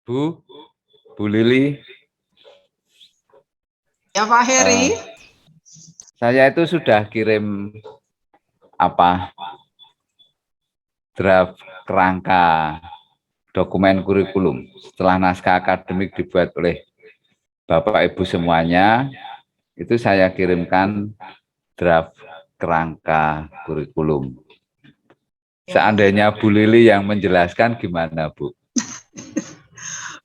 Bu Lili. Ya Pak Heri. Saya itu sudah kirim draft kerangka dokumen kurikulum setelah naskah akademik dibuat oleh Bapak Ibu semuanya. Itu saya kirimkan draft kerangka kurikulum. Seandainya Bu Lili yang menjelaskan gimana, Bu?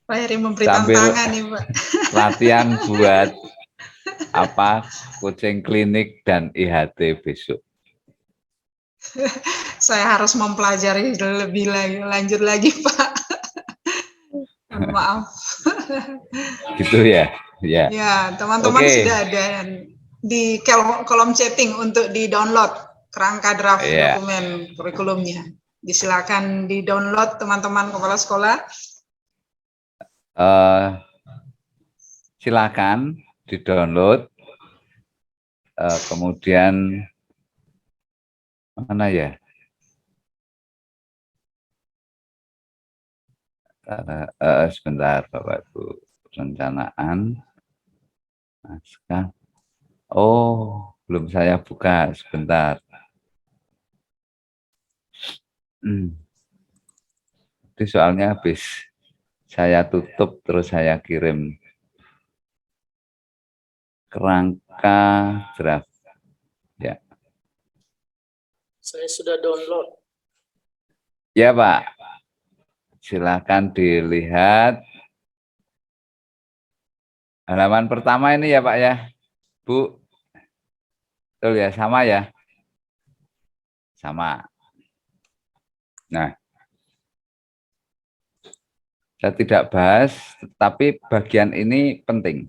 Pak Heri memberi Sambil tantangan nih, Pak. latihan buat coaching klinik dan IHT besok. Saya harus mempelajari lebih lanjut lagi, Pak. Maaf. Gitu ya? Ya. Ya, teman-teman sudah ada di kolom chatting untuk di-download kerangka draft dokumen kurikulumnya. Silakan di-download teman-teman kepala sekolah. Silakan di-download. Kemudian mana ya? Sebentar Bapak Ibu, perencanaan naskah. Oh, belum saya buka, sebentar. Itu soalnya habis saya tutup terus saya kirim kerangka draft. Ya. Saya sudah download. Ya Pak, silakan dilihat. Halaman pertama ini ya Pak ya, Bu. Betul ya, sama ya? Sama. Nah, saya tidak bahas, tetapi bagian ini penting.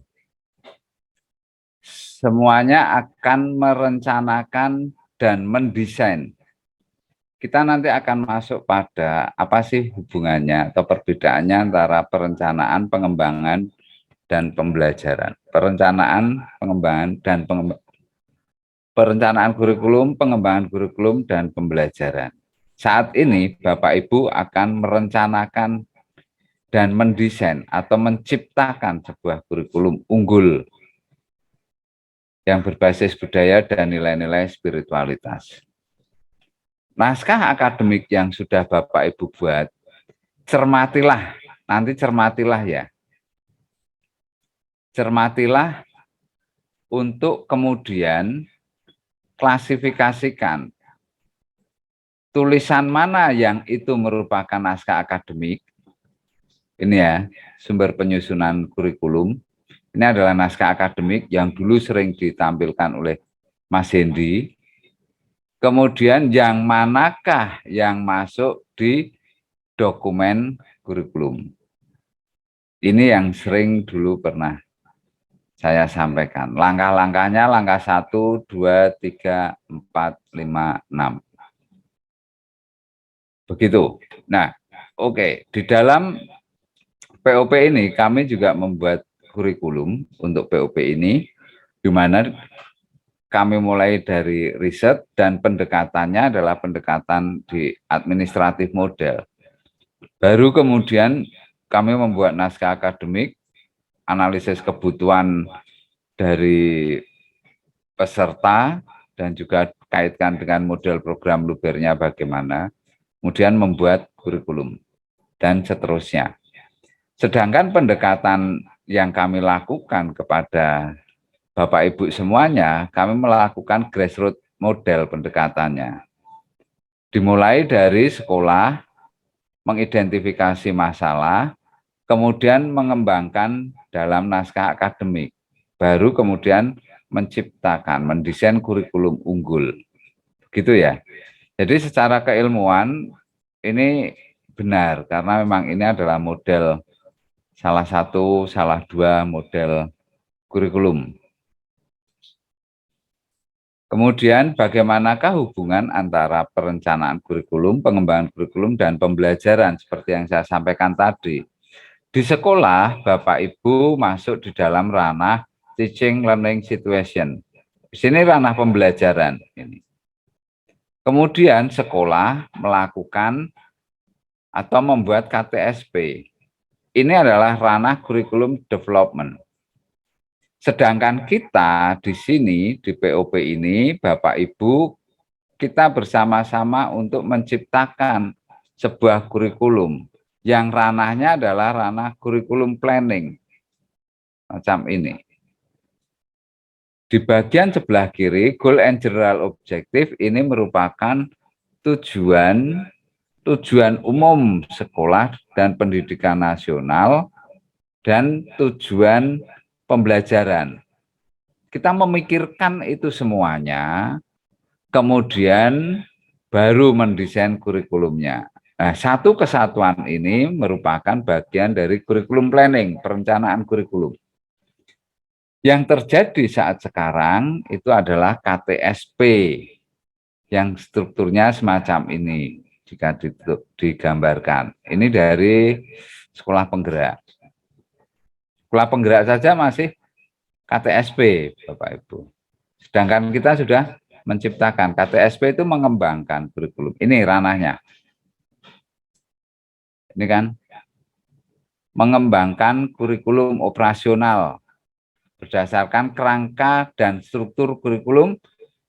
Semuanya akan merencanakan dan mendesain. Kita nanti akan masuk pada apa sih hubungannya atau perbedaannya antara perencanaan, pengembangan, dan pembelajaran. Perencanaan, pengembangan, dan perencanaan kurikulum, pengembangan kurikulum, dan pembelajaran. Saat ini Bapak Ibu akan merencanakan dan mendesain atau menciptakan sebuah kurikulum unggul yang berbasis budaya dan nilai-nilai spiritualitas. Naskah akademik yang sudah Bapak Ibu buat, cermatilah, nanti cermatilah ya. Cermatilah untuk kemudian klasifikasikan tulisan mana yang itu merupakan naskah akademik. Ini ya, sumber penyusunan kurikulum. Ini adalah naskah akademik yang dulu sering ditampilkan oleh Mas Hendi. Kemudian yang manakah yang masuk di dokumen kurikulum. Ini yang sering dulu pernah saya sampaikan. Langkah-langkahnya langkah 1, 2, 3, 4, 5, 6. Begitu. Nah, oke. Di dalam POP ini kami juga membuat kurikulum untuk POP ini, di mana kami mulai dari riset dan pendekatannya adalah pendekatan di administratif model. Baru kemudian kami membuat naskah akademik, analisis kebutuhan dari peserta, dan juga kaitkan dengan model program lubernya bagaimana, kemudian membuat kurikulum, dan seterusnya. Sedangkan pendekatan yang kami lakukan kepada Bapak Ibu semuanya, kami melakukan grassroots model pendekatannya. Dimulai dari sekolah, mengidentifikasi masalah, kemudian mengembangkan dalam naskah akademik. Baru kemudian menciptakan, mendesain kurikulum unggul. Gitu ya. Jadi secara keilmuan ini benar, karena memang ini adalah model salah satu, salah dua model kurikulum. Kemudian bagaimanakah hubungan antara perencanaan kurikulum, pengembangan kurikulum, dan pembelajaran seperti yang saya sampaikan tadi. Di sekolah, Bapak Ibu masuk di dalam ranah teaching learning situation. Di sini ranah pembelajaran ini. Kemudian sekolah melakukan atau membuat KTSP. ini adalah ranah kurikulum development. Sedangkan kita di sini, di POP ini, Bapak Ibu, kita bersama-sama untuk menciptakan sebuah kurikulum yang ranahnya adalah ranah kurikulum planning. Macam ini. Di bagian sebelah kiri, goal and general objective ini merupakan tujuan umum sekolah dan pendidikan nasional dan tujuan pembelajaran. Kita memikirkan itu semuanya, kemudian baru mendesain kurikulumnya. Nah, satu kesatuan ini merupakan bagian dari kurikulum planning, perencanaan kurikulum. Yang terjadi saat sekarang itu adalah KTSP, yang strukturnya semacam ini, jika digambarkan. Ini dari sekolah penggerak. Sekolah penggerak saja masih KTSP, Bapak Ibu. Sedangkan kita sudah menciptakan. KTSP itu mengembangkan kurikulum. Ini ranahnya. Ini kan, mengembangkan kurikulum operasional berdasarkan kerangka dan struktur kurikulum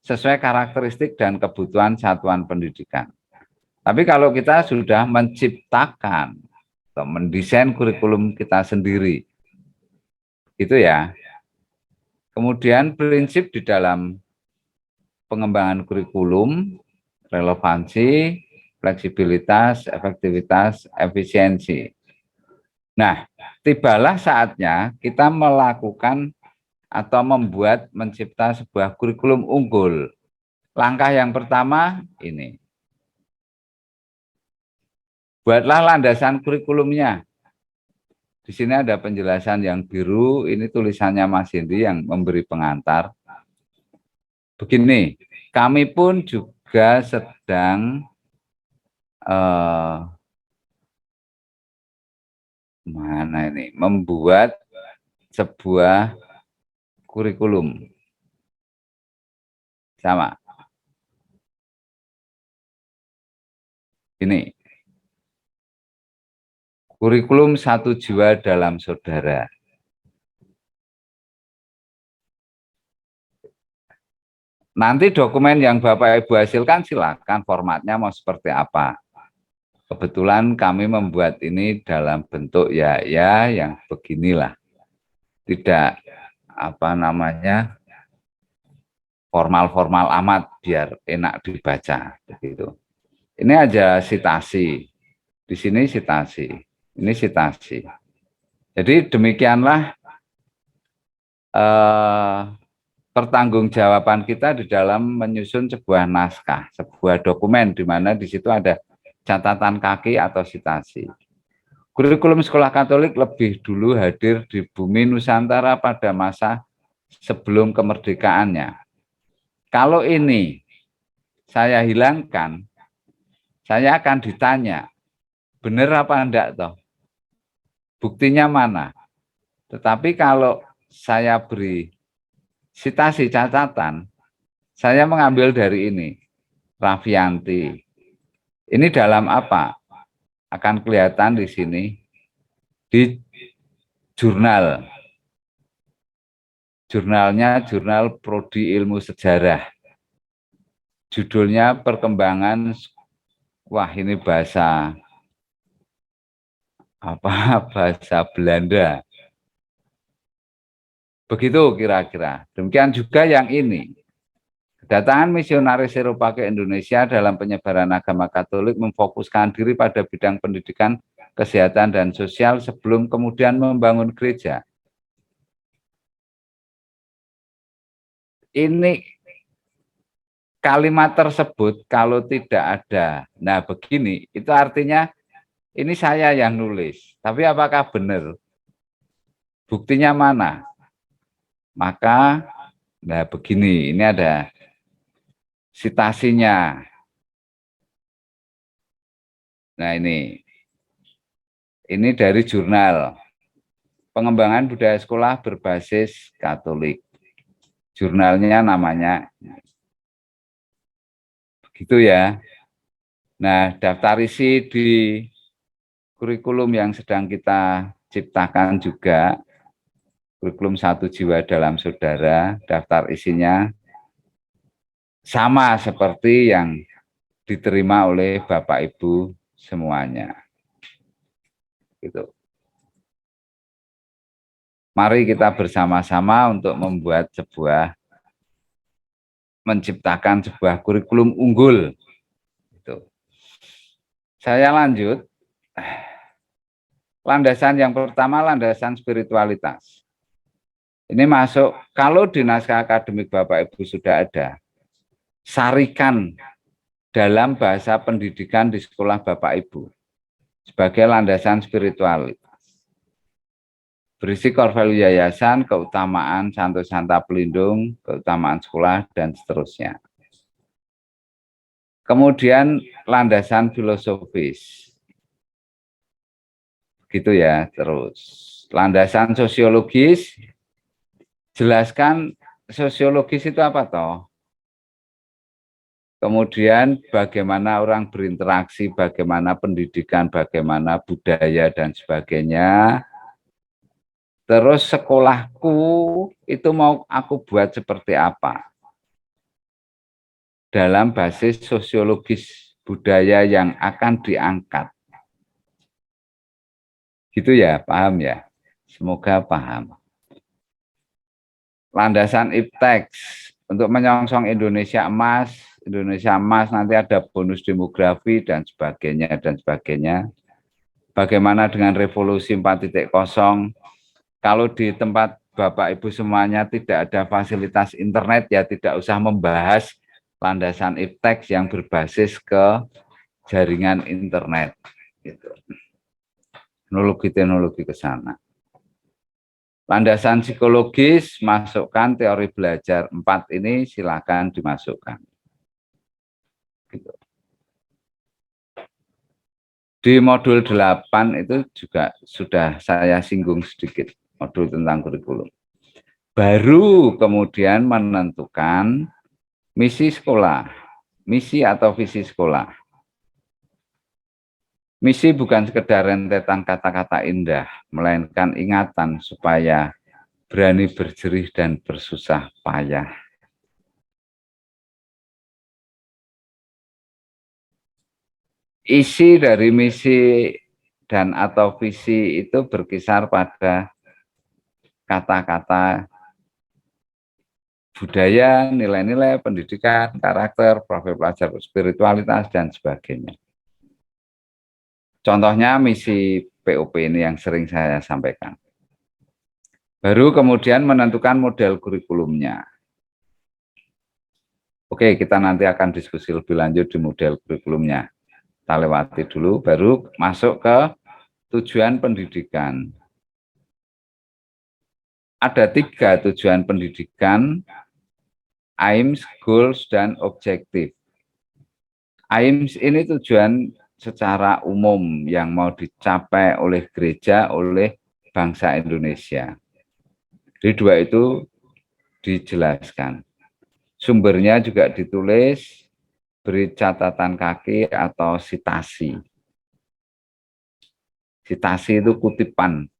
sesuai karakteristik dan kebutuhan satuan pendidikan. Tapi kalau kita sudah menciptakan atau mendesain kurikulum kita sendiri, itu ya. Kemudian prinsip di dalam pengembangan kurikulum, relevansi, fleksibilitas, efektivitas, efisiensi. Nah, tibalah saatnya kita melakukan atau mencipta sebuah kurikulum unggul. Langkah yang pertama ini. Buatlah landasan kurikulumnya. Di sini ada penjelasan yang biru, ini tulisannya Mas Hendy yang memberi pengantar. Begini, kami pun juga sedang membuat sebuah kurikulum. Sama. Ini. Kurikulum satu jiwa dalam saudara. Nanti dokumen yang Bapak Ibu hasilkan silakan formatnya mau seperti apa. Kebetulan kami membuat ini dalam bentuk ya yang beginilah. Tidak formal-formal amat biar enak dibaca begitu. Ini aja sitasi. Di sini sitasi. Ini sitasi. Jadi demikianlah pertanggungjawaban kita di dalam menyusun sebuah naskah, sebuah dokumen di mana di situ ada catatan kaki atau sitasi. Kurikulum sekolah Katolik lebih dulu hadir di bumi Nusantara pada masa sebelum kemerdekaannya. Kalau ini saya hilangkan, saya akan ditanya, benar apa enggak toh? Buktinya mana? Tetapi kalau saya beri sitasi catatan, saya mengambil dari ini, Raffianti. Ini dalam apa? Akan kelihatan di sini, di jurnal. Jurnalnya Jurnal Prodi Ilmu Sejarah. Judulnya Perkembangan, wah ini bahasa bahasa Belanda. Begitu kira-kira. Demikian juga yang ini. Kedatangan misionaris Eropa ke Indonesia dalam penyebaran agama Katolik memfokuskan diri pada bidang pendidikan, kesehatan, dan sosial sebelum kemudian membangun gereja. Ini kalimat tersebut kalau tidak ada, nah begini, itu artinya ini saya yang nulis, tapi apakah benar? Buktinya mana? Maka, nah begini, ini ada sitasinya. Nah ini dari jurnal Pengembangan Budaya Sekolah Berbasis Katolik. Jurnalnya namanya begitu ya. Nah, daftar isi di kurikulum yang sedang kita ciptakan juga kurikulum Satu Jiwa Dalam Saudara, daftar isinya sama seperti yang diterima oleh Bapak Ibu semuanya. Gitu. Mari kita bersama-sama untuk menciptakan sebuah kurikulum unggul. Gitu. Saya lanjut. Landasan yang pertama, landasan spiritualitas. Ini masuk, kalau di naskah akademik Bapak Ibu sudah ada, sarikan dalam bahasa pendidikan di sekolah Bapak Ibu sebagai landasan spiritualitas. Berisi core value yayasan, keutamaan Santo Santa Pelindung, keutamaan sekolah, dan seterusnya. Kemudian landasan filosofis. Gitu ya, terus. Landasan sosiologis, jelaskan sosiologis itu apa toh? Kemudian bagaimana orang berinteraksi, bagaimana pendidikan, bagaimana budaya, dan sebagainya. Terus sekolahku itu mau aku buat seperti apa? Dalam basis sosiologis budaya yang akan diangkat. Gitu ya, paham ya? Semoga paham. Landasan ipteks untuk menyongsong Indonesia emas nanti ada bonus demografi dan sebagainya dan sebagainya. Bagaimana dengan revolusi 4.0? Kalau di tempat Bapak Ibu semuanya tidak ada fasilitas internet, ya tidak usah membahas landasan ipteks yang berbasis ke jaringan internet. Gitu. Teknologi ke sana. Landasan psikologis, masukkan teori belajar 4 ini, silakan dimasukkan. Gitu. Di modul 8 itu juga sudah saya singgung sedikit, modul tentang kurikulum. Baru kemudian menentukan misi sekolah, misi atau visi sekolah. Misi bukan sekedar rentetan kata-kata indah, melainkan ingatan supaya berani berjerih dan bersusah payah. Isi dari misi dan atau visi itu berkisar pada kata-kata budaya, nilai-nilai, pendidikan, karakter, profil pelajar, spiritualitas, dan sebagainya. Contohnya misi POP ini yang sering saya sampaikan. Baru kemudian menentukan model kurikulumnya. Oke, kita nanti akan diskusi lebih lanjut di model kurikulumnya. Kita lewati dulu, baru masuk ke tujuan pendidikan. Ada 3 tujuan pendidikan, aims, goals, dan objektif. Aims ini tujuan secara umum yang mau dicapai oleh gereja, oleh bangsa Indonesia. Di 2 itu dijelaskan. Sumbernya juga ditulis, beri catatan kaki atau sitasi. Sitasi itu kutipan.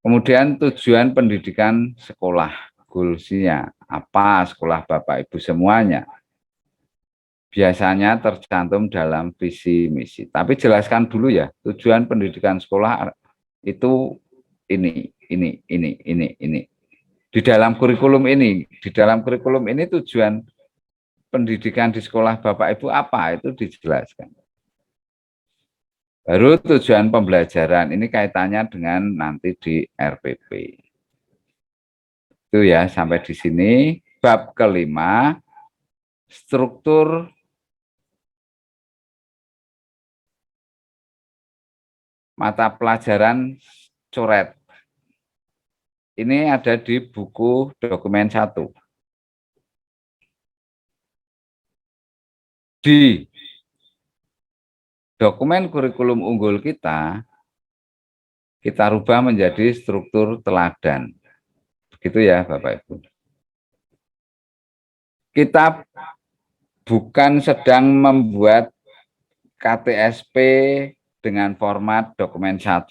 Kemudian tujuan pendidikan sekolah, goalsnya apa, sekolah Bapak Ibu semuanya. Biasanya tercantum dalam visi misi. Tapi jelaskan dulu ya, tujuan pendidikan sekolah itu ini. Di dalam kurikulum ini tujuan pendidikan di sekolah Bapak Ibu apa, itu dijelaskan. Baru tujuan pembelajaran, ini kaitannya dengan nanti di RPP. Itu ya, sampai di sini. Bab kelima, struktur mata pelajaran coret. Ini ada di buku dokumen 1. Di dokumen kurikulum unggul kita rubah menjadi struktur teladan. Begitu ya Bapak Ibu. Kita bukan sedang membuat KTSP dengan format dokumen 1,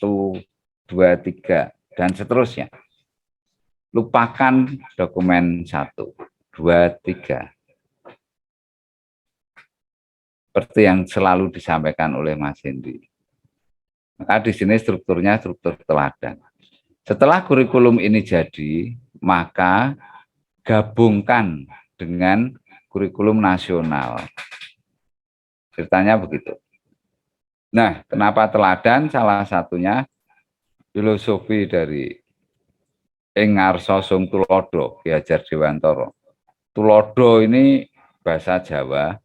2, 3, dan seterusnya. Lupakan dokumen 1, 2, 3. Seperti yang selalu disampaikan oleh Mas Hendy. Maka di sini strukturnya struktur teladan. Setelah kurikulum ini jadi, maka gabungkan dengan kurikulum nasional. Ceritanya begitu. Nah, kenapa teladan? Salah satunya filosofi dari Ing Ngarsa Sung Tulodo, Ki Hajar Dewantara. Tulodo ini bahasa Jawa,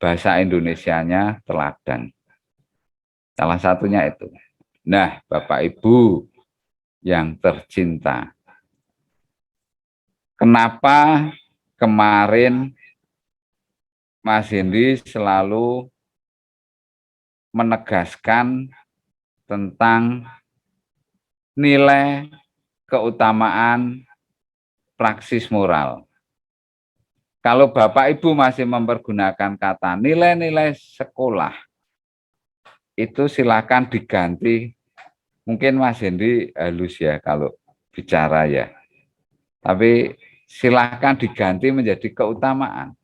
bahasa Indonesianya teladan. Salah satunya itu. Nah, Bapak Ibu yang tercinta, kenapa kemarin Mas Hendy selalu menegaskan tentang nilai keutamaan praksis moral? Kalau Bapak Ibu masih mempergunakan kata nilai-nilai sekolah, itu silakan diganti. Mungkin Mas Hendy halus ya kalau bicara ya. Tapi silakan diganti menjadi keutamaan.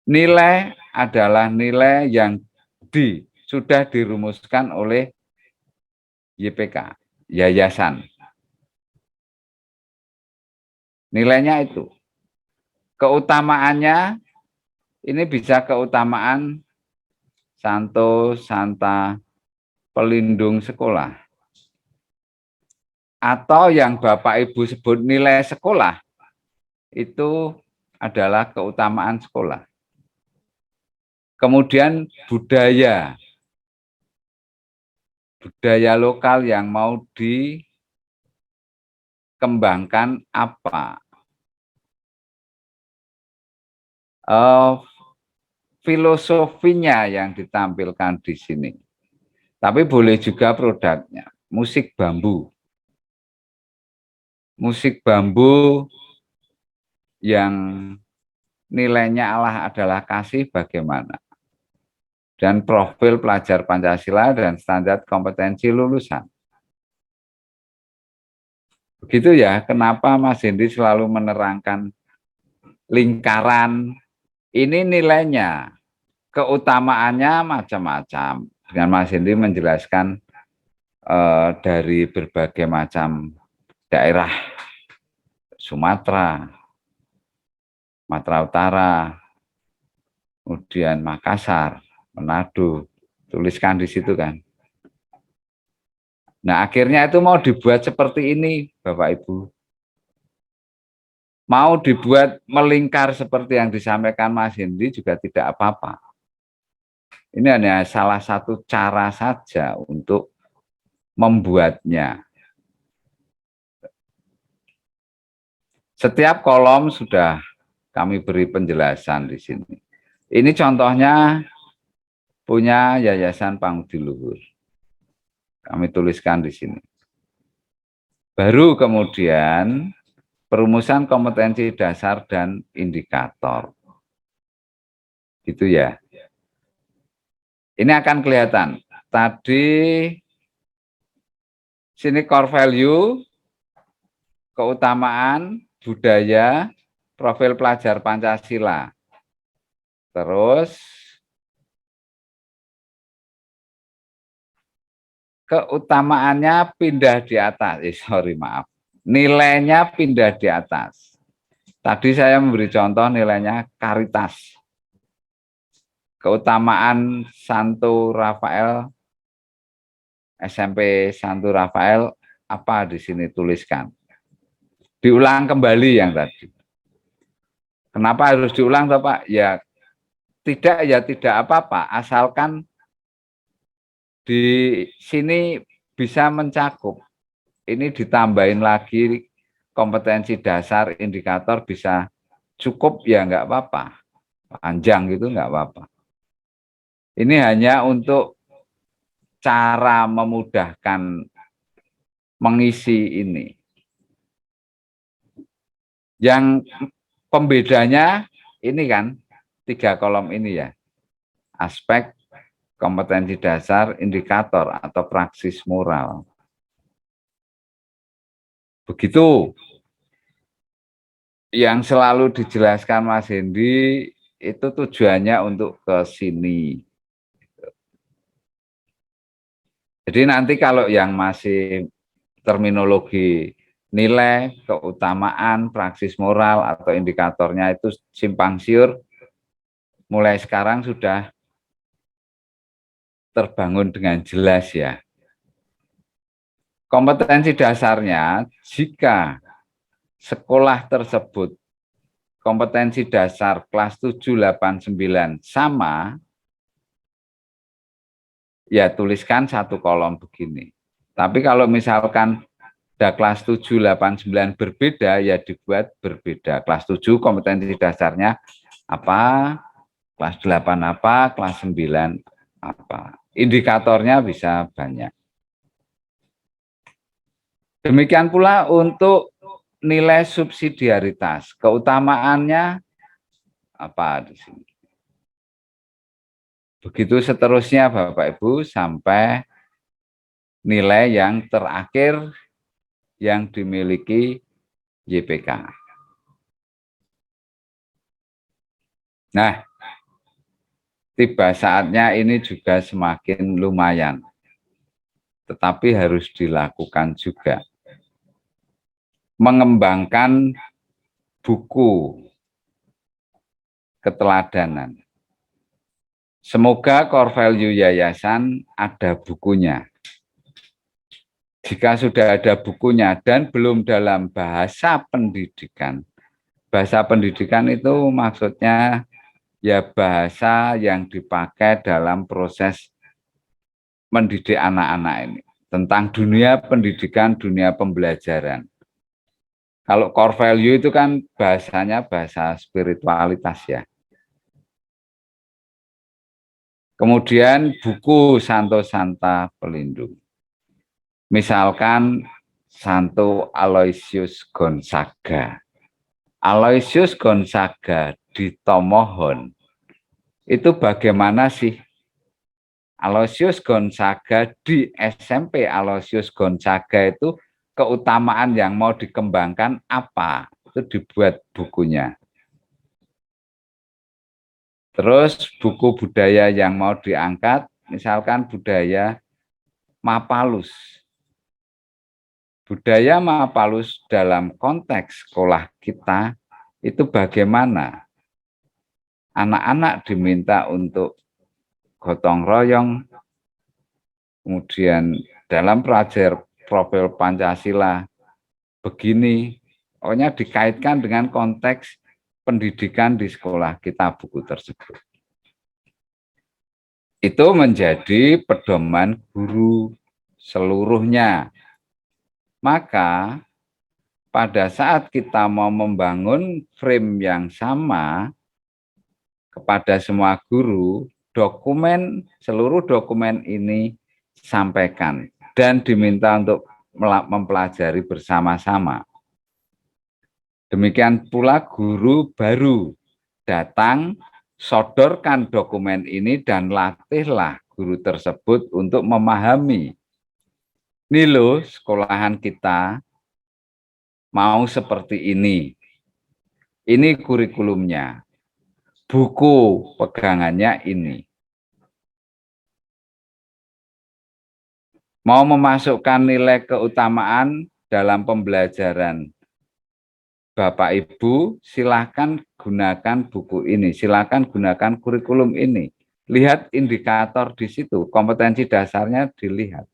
Nilai adalah nilai yang sudah dirumuskan oleh YPK, yayasan. Nilainya itu. Keutamaannya ini bisa keutamaan Santo, Santa, pelindung sekolah. Atau yang Bapak Ibu sebut nilai sekolah, itu adalah keutamaan sekolah. Kemudian budaya lokal yang mau dikembangkan apa? Filosofinya yang ditampilkan di sini. Tapi boleh juga produknya, musik bambu. Musik bambu yang nilainya Allah adalah kasih bagaimana? Dan profil pelajar Pancasila dan standar kompetensi lulusan. Begitu ya, kenapa Mas Hendy selalu menerangkan lingkaran ini nilainya, keutamaannya macam-macam. Dengan Mas Hendy menjelaskan dari berbagai macam daerah Sumatera Utara, kemudian Makassar, Manado, tuliskan di situ kan. Nah, akhirnya itu mau dibuat seperti ini, Bapak Ibu. Mau dibuat melingkar seperti yang disampaikan Mas Hendy juga tidak apa-apa. Ini hanya salah satu cara saja untuk membuatnya. Setiap kolom sudah kami beri penjelasan di sini. Ini contohnya punya Yayasan Pangudi Luhur. Kami tuliskan di sini. Baru kemudian perumusan kompetensi dasar dan indikator. Gitu ya. Ini akan kelihatan. Tadi sini core value, keutamaan, budaya, profil pelajar Pancasila. Terus keutamaannya pindah di atas. Maaf. Nilainya pindah di atas. Tadi saya memberi contoh nilainya karitas. Keutamaan Santo Rafael, SMP Santo Rafael, apa di sini tuliskan. Diulang kembali yang tadi. Kenapa harus diulang, Bapak? Ya tidak apa-apa, asalkan di sini bisa mencakup. Ini ditambahin lagi kompetensi dasar, indikator bisa cukup ya nggak apa-apa. Panjang gitu nggak apa-apa. Ini hanya untuk cara memudahkan mengisi ini. Yang pembedanya ini kan 3 kolom ini ya. Aspek, kompetensi dasar, indikator atau praksis moral. Begitu yang selalu dijelaskan Mas Hendy itu tujuannya untuk ke sini. Jadi nanti kalau yang masih terminologi nilai, keutamaan, praksis moral atau indikatornya itu simpang siur, mulai sekarang sudah terbangun dengan jelas ya. Kompetensi dasarnya, jika sekolah tersebut kompetensi dasar kelas 7, 8, 9 sama, ya tuliskan satu kolom begini. Tapi kalau misalkan ada kelas 7, 8, 9 berbeda, ya dibuat berbeda. Kelas 7 kompetensi dasarnya apa, kelas 8 apa, kelas 9 apa. Indikatornya bisa banyak. Demikian pula untuk nilai subsidiaritas, keutamaannya apa di sini. Begitu seterusnya Bapak Ibu sampai nilai yang terakhir yang dimiliki YPK. Nah, tiba saatnya ini juga semakin lumayan, tetapi harus dilakukan juga. Mengembangkan buku keteladanan. Semoga core value yayasan ada bukunya. Jika sudah ada bukunya dan belum dalam bahasa pendidikan itu maksudnya ya bahasa yang dipakai dalam proses mendidik anak-anak ini. Tentang dunia pendidikan, dunia pembelajaran. Kalau core value itu kan bahasanya bahasa spiritualitas ya. Kemudian buku Santo Santa Pelindung. Misalkan Santo Aloysius Gonzaga. Aloysius Gonzaga di Tomohon. Itu bagaimana sih? Aloysius Gonzaga di SMP Aloysius Gonzaga itu keutamaan yang mau dikembangkan apa? Itu dibuat bukunya. Terus buku budaya yang mau diangkat, misalkan budaya Mapalus. Budaya Mapalus dalam konteks sekolah kita itu bagaimana? Anak-anak diminta untuk gotong royong, kemudian dalam pelajar profil Pancasila begini, pokoknya dikaitkan dengan konteks pendidikan di sekolah kita buku tersebut. Itu menjadi pedoman guru seluruhnya. Maka pada saat kita mau membangun frame yang sama kepada semua guru, seluruh dokumen ini sampaikan dan diminta untuk mempelajari bersama-sama. Demikian pula guru baru datang, sodorkan dokumen ini dan latihlah guru tersebut untuk memahami. Ini loh sekolahan kita mau seperti ini. Ini kurikulumnya. Buku pegangannya ini. Mau memasukkan nilai keutamaan dalam pembelajaran Bapak Ibu, silakan gunakan buku ini, silakan gunakan kurikulum ini. Lihat indikator di situ, kompetensi dasarnya dilihat.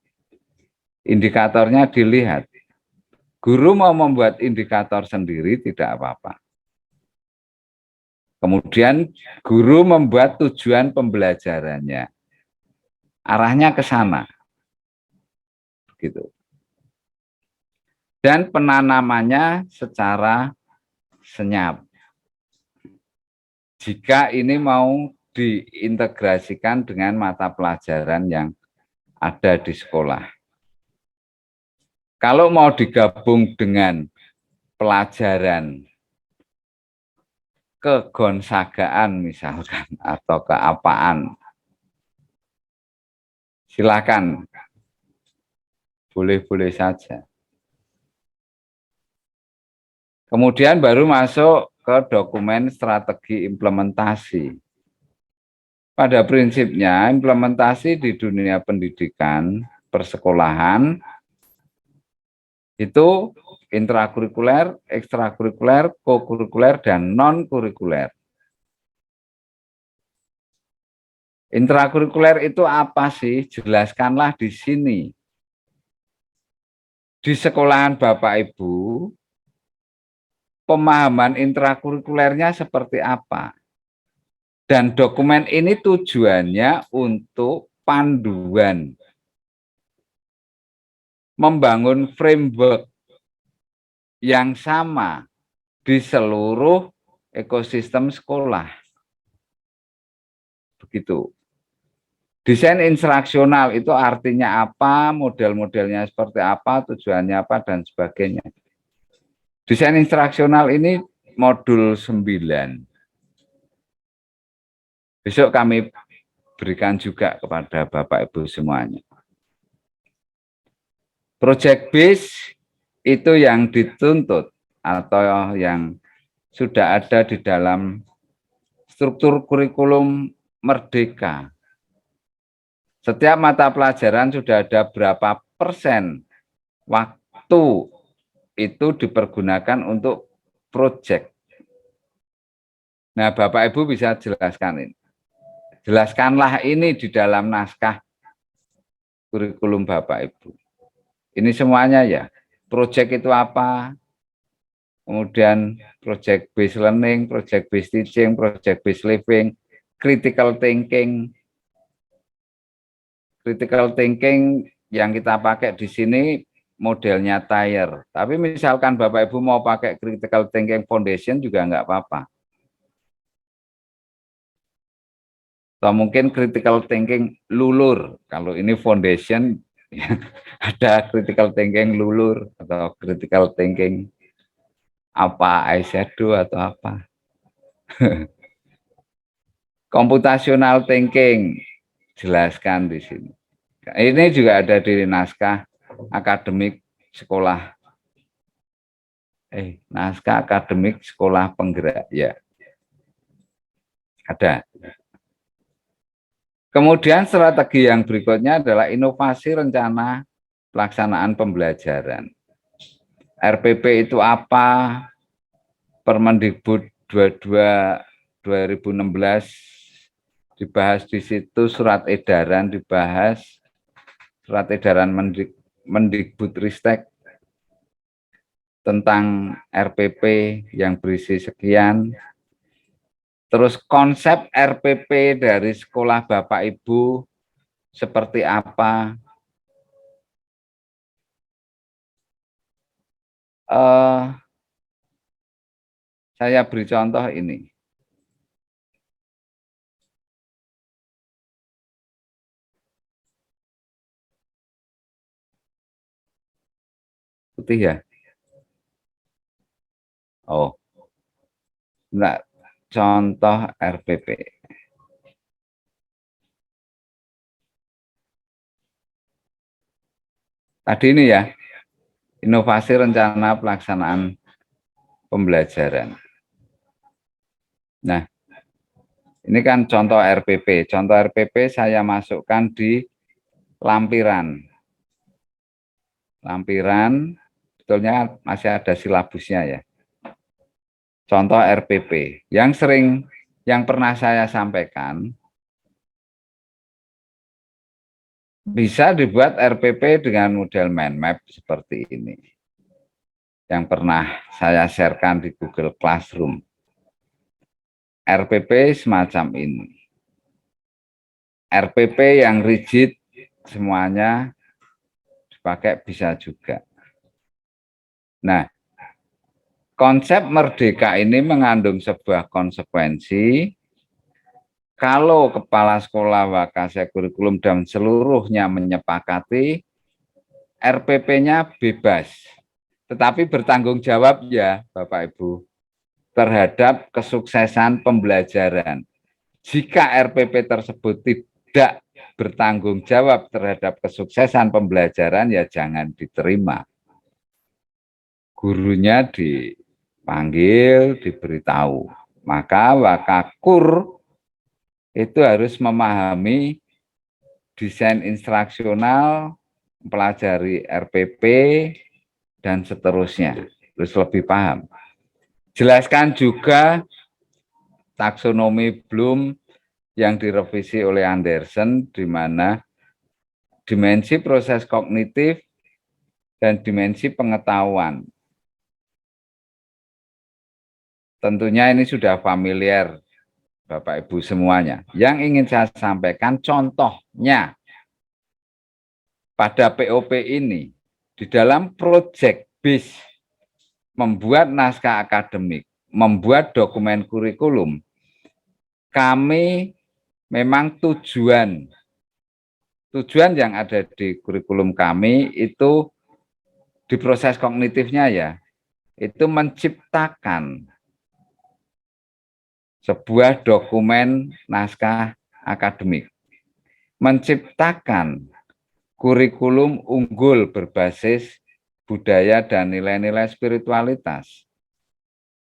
Indikatornya dilihat. Guru mau membuat indikator sendiri tidak apa-apa. Kemudian guru membuat tujuan pembelajarannya. Arahnya ke sana. Gitu. Dan penanamannya secara senyap. Jika ini mau diintegrasikan dengan mata pelajaran yang ada di sekolah. Kalau mau digabung dengan pelajaran kegonsagaan misalkan atau keapaan, Silakan. Boleh-boleh saja. Kemudian baru masuk ke dokumen strategi implementasi. Pada prinsipnya, implementasi di dunia pendidikan, persekolahan, itu intrakurikuler, ekstrakurikuler, kokurikuler, dan non-kurikuler. Intrakurikuler itu apa sih? Jelaskanlah di sini. Di sekolahan Bapak Ibu, pemahaman intrakurikulernya seperti apa? Dan dokumen ini tujuannya untuk panduan, membangun framework yang sama di seluruh ekosistem sekolah. Begitu. Desain instruksional itu artinya apa, model-modelnya seperti apa, tujuannya apa, dan sebagainya. Desain instruksional ini modul 9. Besok kami berikan juga kepada Bapak Ibu semuanya. Project base itu yang dituntut atau yang sudah ada di dalam struktur kurikulum Merdeka. Setiap mata pelajaran sudah ada berapa persen waktu itu dipergunakan untuk project. Nah, Bapak Ibu bisa jelaskan ini. Jelaskanlah ini di dalam naskah kurikulum Bapak Ibu. Ini semuanya ya. Project itu apa? Kemudian project based learning, project based teaching, project based living, critical thinking. Critical thinking yang kita pakai di sini modelnya TIRE. Tapi misalkan Bapak Ibu mau pakai critical thinking foundation juga nggak apa-apa. Atau mungkin critical thinking lulur. Kalau ini foundation, ada critical thinking lulur atau critical thinking apa eyeshadow atau apa. Computational thinking, jelaskan di sini. Ini juga ada di naskah akademik sekolah. Naskah akademik sekolah penggerak ya. Ada. Kemudian strategi yang berikutnya adalah inovasi rencana pelaksanaan pembelajaran. RPP itu apa? Permendikbud 22 2016 dibahas di situ, surat edaran dibahas, surat edaran Mendikbudristek tentang RPP yang berisi sekian. Terus konsep RPP dari sekolah Bapak Ibu seperti apa? Saya beri contoh ini. Putih ya? Oh, enggak. Contoh RPP. Tadi ini ya, inovasi rencana pelaksanaan pembelajaran. Nah, ini kan contoh RPP. Contoh RPP saya masukkan di lampiran. Lampiran, betulnya masih ada silabusnya ya. Contoh RPP. Yang pernah saya sampaikan, bisa dibuat RPP dengan model mind map seperti ini. Yang pernah saya sharekan di Google Classroom. RPP semacam ini. RPP yang rigid semuanya dipakai bisa juga. Nah, konsep merdeka ini mengandung sebuah konsekuensi. Kalau kepala sekolah, wakasek, kurikulum, dan seluruhnya menyepakati, RPP-nya bebas. Tetapi bertanggung jawab ya Bapak Ibu, terhadap kesuksesan pembelajaran. Jika RPP tersebut tidak bertanggung jawab terhadap kesuksesan pembelajaran, ya jangan diterima. Gurunya dipanggil, diberitahu. Maka wakakur itu harus memahami desain instruksional, mempelajari RPP, dan seterusnya. Terus lebih paham. Jelaskan juga taksonomi Bloom yang direvisi oleh Anderson, di mana dimensi proses kognitif dan dimensi pengetahuan. Tentunya ini sudah familiar Bapak Ibu semuanya. Yang ingin saya sampaikan contohnya pada POP ini, di dalam project base membuat naskah akademik, membuat dokumen kurikulum, kami memang tujuan yang ada di kurikulum kami itu di proses kognitifnya ya, itu menciptakan sebuah dokumen naskah akademik, menciptakan kurikulum unggul berbasis budaya dan nilai-nilai spiritualitas.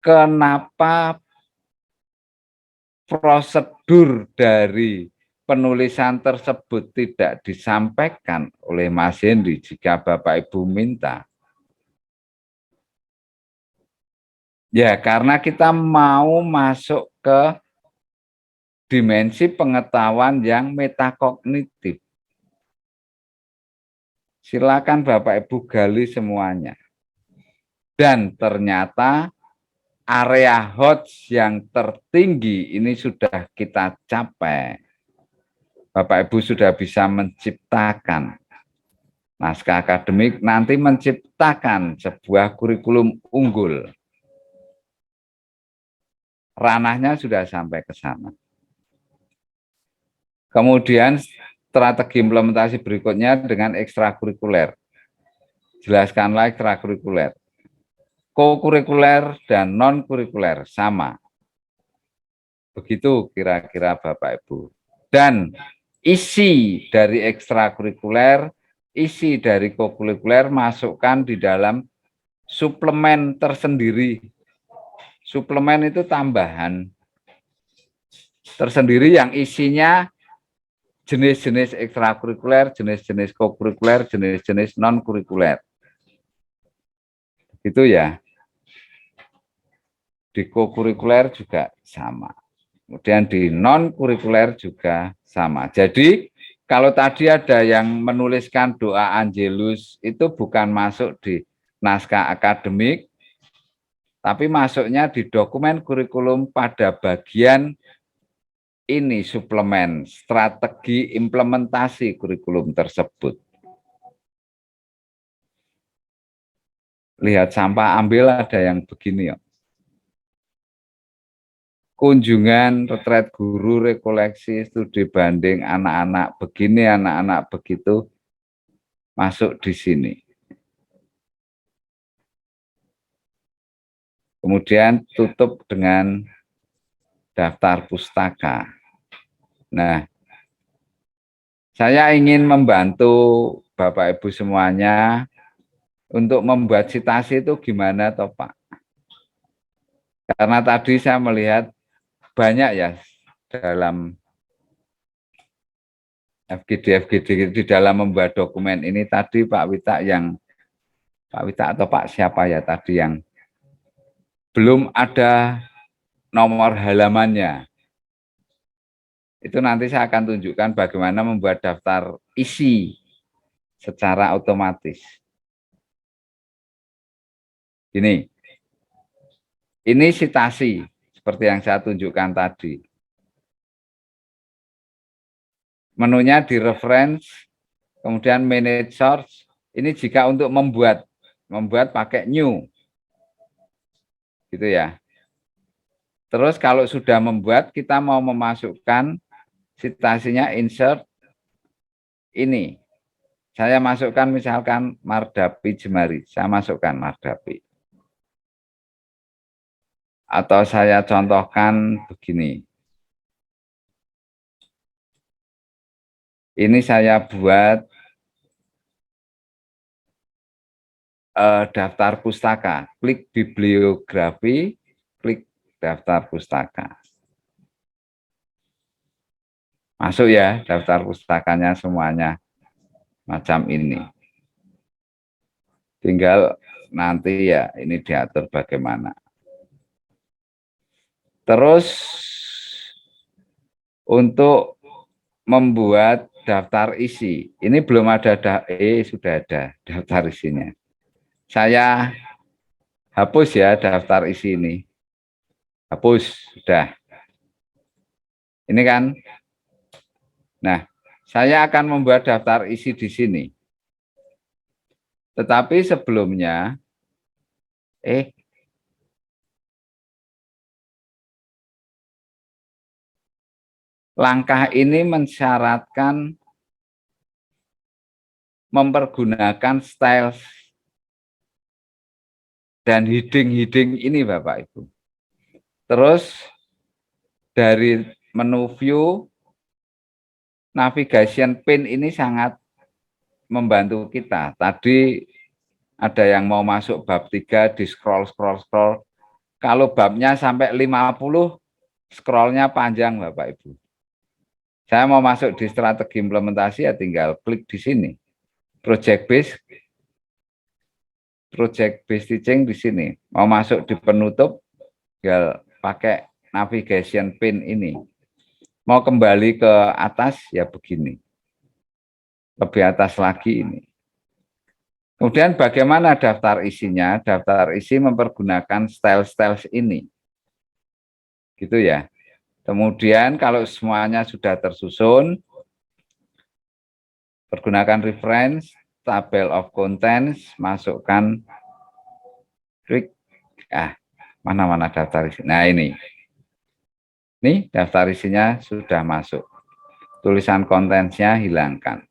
Kenapa prosedur dari penulisan tersebut tidak disampaikan oleh Mas Hendy jika Bapak Ibu minta? Ya, karena kita mau masuk ke dimensi pengetahuan yang metakognitif. Silakan Bapak Ibu gali semuanya. Dan ternyata area HOTS yang tertinggi ini sudah kita capai. Bapak Ibu sudah bisa menciptakan naskah akademik, nanti menciptakan sebuah kurikulum unggul. Ranahnya sudah sampai ke sana. Kemudian strategi implementasi berikutnya dengan ekstrakurikuler. Jelaskanlah ekstrakurikuler. Kokurikuler dan non-kurikuler sama. Begitu kira-kira Bapak Ibu. Dan isi dari ekstrakurikuler, isi dari kokurikuler masukkan di dalam suplemen tersendiri. Suplemen itu tambahan tersendiri yang isinya jenis-jenis ekstrakurikuler, jenis-jenis kokurikuler, jenis-jenis non-kurikuler. Itu ya. Di kokurikuler juga sama. Kemudian di non-kurikuler juga sama. Jadi kalau tadi ada yang menuliskan doa Angelus, itu bukan masuk di naskah akademik, tapi masuknya di dokumen kurikulum pada bagian ini suplemen, strategi implementasi kurikulum tersebut. Lihat sampah ambil ada yang begini ya. Kunjungan retret guru, rekoleksi, studi banding anak-anak begini, anak-anak begitu, masuk di sini. Kemudian tutup dengan daftar pustaka. Nah, saya ingin membantu Bapak Ibu semuanya untuk membuat citasi itu gimana toh Pak? Karena tadi saya melihat banyak ya dalam FGD di dalam membuat dokumen ini tadi Pak Wita atau Pak siapa ya tadi yang belum ada nomor halamannya. Itu nanti saya akan tunjukkan bagaimana membuat daftar isi secara otomatis. Ini citasi seperti yang saya tunjukkan tadi. Menunya di reference, kemudian manage source. Ini jika untuk membuat pakai new. Gitu ya. Terus kalau sudah membuat, kita mau memasukkan citasinya insert ini. Saya masukkan misalkan Mardapi Jemari. Saya masukkan Mardapi. Atau saya contohkan begini. Ini saya buat daftar pustaka. Klik bibliografi, klik daftar pustaka. Masuk ya, daftar pustakanya semuanya macam ini. Tinggal nanti ya ini diatur bagaimana. Terus untuk membuat daftar isi, ini belum ada, sudah ada daftar isinya. Saya hapus ya daftar isi ini. Hapus, sudah. Ini kan. Nah, saya akan membuat daftar isi di sini. Tetapi sebelumnya, langkah ini mensyaratkan mempergunakan style dan heading ini Bapak Ibu. Terus dari menu view, navigation pin ini sangat membantu kita. Tadi ada yang mau masuk bab 3 di scroll. Kalau babnya sampai 50, scrollnya panjang Bapak Ibu. Saya mau masuk di strategi implementasi ya tinggal klik di sini. Project based teaching di sini. Mau masuk di penutup, tinggal pakai navigation pin ini. Mau kembali ke atas ya begini. Lebih atas lagi ini. Kemudian bagaimana daftar isinya? Daftar isi mempergunakan style ini. Gitu ya. Kemudian kalau semuanya sudah tersusun, pergunakan reference, table of contents, masukkan, klik, mana daftar isi. Nah ini daftar isinya sudah masuk. Tulisan kontennya hilangkan.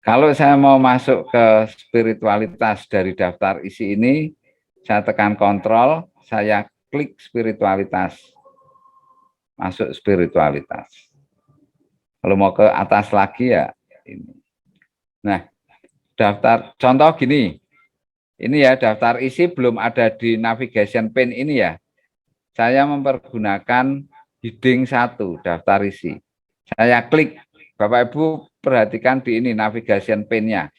Kalau saya mau masuk ke spiritualitas dari daftar isi ini, saya tekan kontrol, saya klik spiritualitas. Masuk spiritualitas. Kalau mau ke atas lagi ya ini. Nah, daftar contoh gini. Ini ya daftar isi belum ada di navigation pin ini ya. Saya mempergunakan heading 1 daftar isi. Saya klik. Bapak Ibu perhatikan di ini navigation pin-nya.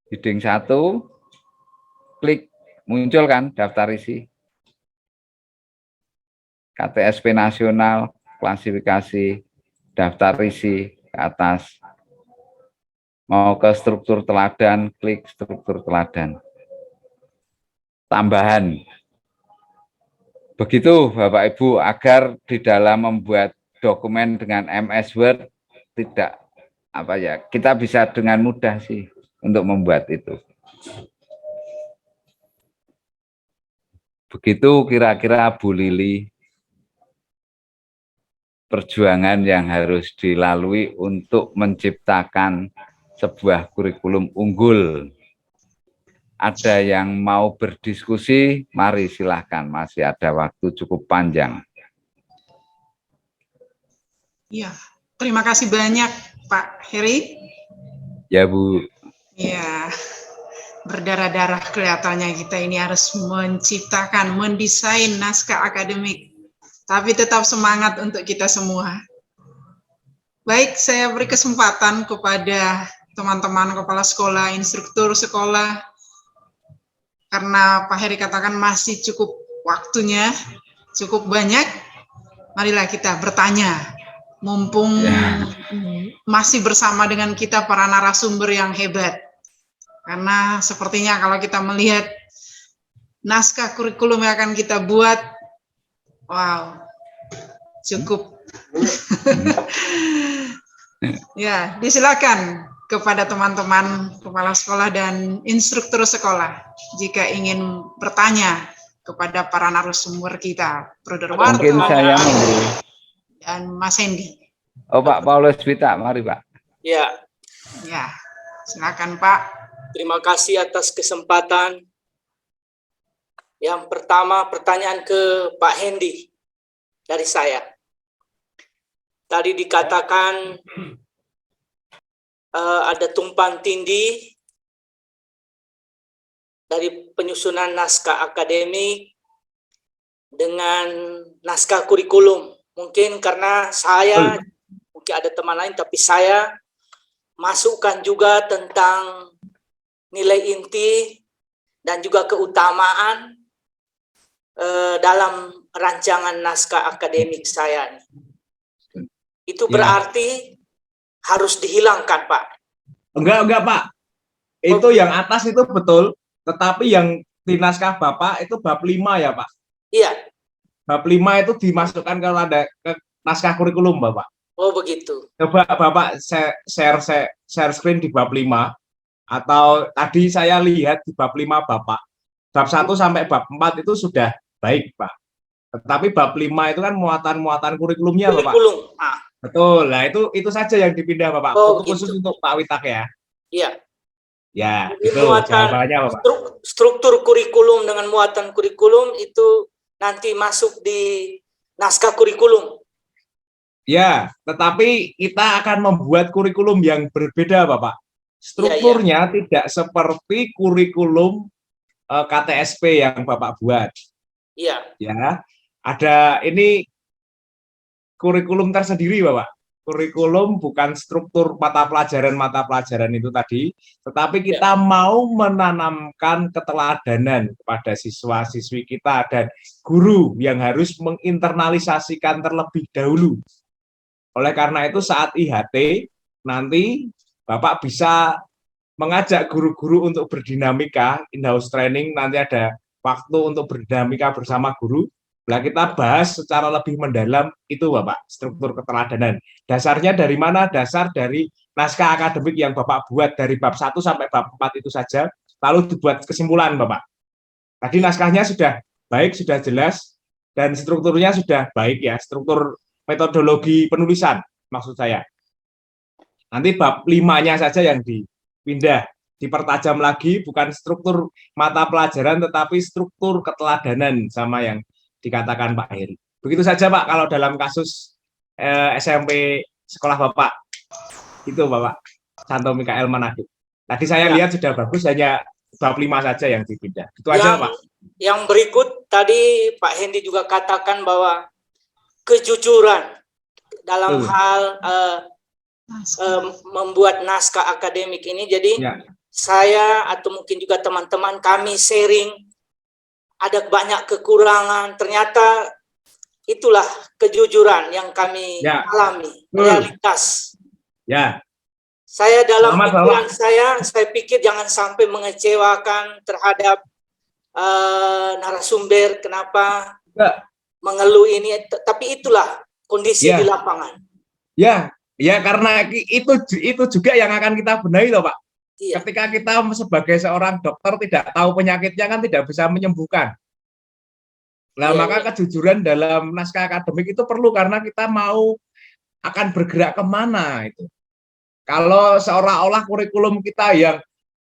Heading 1 klik, muncul kan daftar isi. KTSP nasional, klasifikasi, daftar isi ke atas. Mau ke struktur teladan, klik struktur teladan. Tambahan. Begitu Bapak Ibu, agar di dalam membuat dokumen dengan MS Word tidak kita bisa dengan mudah sih untuk membuat itu. Begitu kira-kira Bu Lili perjuangan yang harus dilalui untuk menciptakan sebuah kurikulum unggul. Ada yang mau berdiskusi, mari silahkan, masih ada waktu cukup panjang. Ya, terima kasih banyak Pak Heri. Ya Bu. Ya, berdarah-darah kelihatannya kita ini harus menciptakan, mendesain naskah akademik. Tapi tetap semangat untuk kita semua. Baik, saya beri kesempatan kepada teman-teman kepala sekolah, instruktur sekolah, karena Pak Heri katakan masih cukup waktunya, cukup banyak, marilah kita bertanya, mumpung masih bersama dengan kita para narasumber yang hebat. Karena sepertinya kalau kita melihat naskah kurikulum yang akan kita buat, wow, cukup. Ya, disilakan kepada teman-teman kepala sekolah dan instruktur sekolah jika ingin bertanya kepada para narasumber kita, Brother Warto, mungkin saya memberi dan Mas Hendy. Oh Pak Paulus Wita, mari Pak. Ya. Ya, silakan Pak. Terima kasih atas kesempatan. Yang pertama pertanyaan ke Pak Hendy. dari saya. Tadi dikatakan ada tumpang tindih dari penyusunan naskah akademik dengan naskah kurikulum. Mungkin karena saya, mungkin ada teman lain, tapi saya masukkan juga tentang nilai inti dan juga keutamaan dalam rancangan naskah akademik saya. Itu berarti harus dihilangkan, Pak. Enggak, Pak. Itu yang atas itu betul, tetapi yang di naskah Bapak itu bab 5 ya, Pak? Iya. Bab 5 itu dimasukkan kalau ada ke naskah kurikulum, Bapak. Oh, begitu. Coba Bapak share screen di bab 5, atau tadi saya lihat di bab 5 Bapak. Bab 1 sampai bab 4 itu sudah baik, Pak. Tetapi bab 5 itu kan muatan-muatan kurikulumnya, Bapak. Kurikulum. Betul. Nah, itu saja yang dipindah, Bapak. Oh, itu khusus untuk Pak Witak ya. Iya. Ya, Jadi itu jawabannya, Bapak. Struktur kurikulum dengan muatan kurikulum itu nanti masuk di naskah kurikulum. Ya, tetapi kita akan membuat kurikulum yang berbeda, Bapak. Strukturnya tidak seperti kurikulum KTSP yang Bapak buat. Iya. Ya, ada ini kurikulum tersendiri, Bapak. Kurikulum bukan struktur mata pelajaran itu tadi, tetapi kita mau menanamkan keteladanan kepada siswa-siswi kita dan guru yang harus menginternalisasikan terlebih dahulu. Oleh karena itu saat IHT nanti Bapak bisa mengajak guru-guru untuk berdinamika, in-house training, nanti ada waktu untuk berdinamika bersama guru. Nah, kita bahas secara lebih mendalam itu, Bapak, struktur keteladanan. Dasarnya dari mana? Dasar dari naskah akademik yang Bapak buat dari bab 1 sampai bab 4 itu saja, lalu dibuat kesimpulan, Bapak. Tadi naskahnya sudah baik, sudah jelas, dan strukturnya sudah baik ya, struktur metodologi penulisan, maksud saya. Nanti bab 5-nya saja yang dipindah, dipertajam lagi, bukan struktur mata pelajaran, tetapi struktur keteladanan sama yang dikatakan Pak Heri. Begitu saja, Pak, kalau dalam kasus SMP sekolah Bapak. Itu, Bapak, Santo Mikael Manado. Tadi saya lihat sudah bagus, hanya bab 5 saja yang dipindah. Itu aja, Pak. Yang berikut, tadi Pak Hendi juga katakan bahwa kejujuran dalam hal membuat naskah akademik ini. Jadi saya atau mungkin juga teman-teman kami sharing, ada banyak kekurangan, ternyata itulah kejujuran yang kami alami, realitas. Saya dalam pikiran saya pikir jangan sampai mengecewakan terhadap narasumber, kenapa mengeluh ini, tapi itulah kondisi di lapangan. Ya, karena itu juga yang akan kita benahi loh, Pak. Ketika kita sebagai seorang dokter tidak tahu penyakitnya kan tidak bisa menyembuhkan. Nah, maka kejujuran dalam naskah akademik itu perlu karena kita mau akan bergerak kemana itu. Kalau seolah-olah kurikulum kita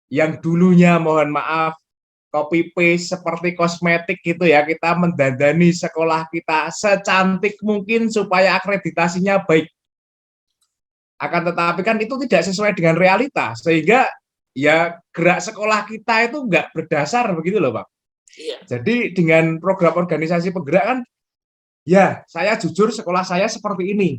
yang dulunya mohon maaf copy paste seperti kosmetik gitu ya, kita mendandani sekolah kita secantik mungkin supaya akreditasinya baik. Akan tetapi kan itu tidak sesuai dengan realita, sehingga ya gerak sekolah kita itu enggak berdasar begitu loh, Pak. Jadi dengan program organisasi penggerak kan, ya saya jujur sekolah saya seperti ini,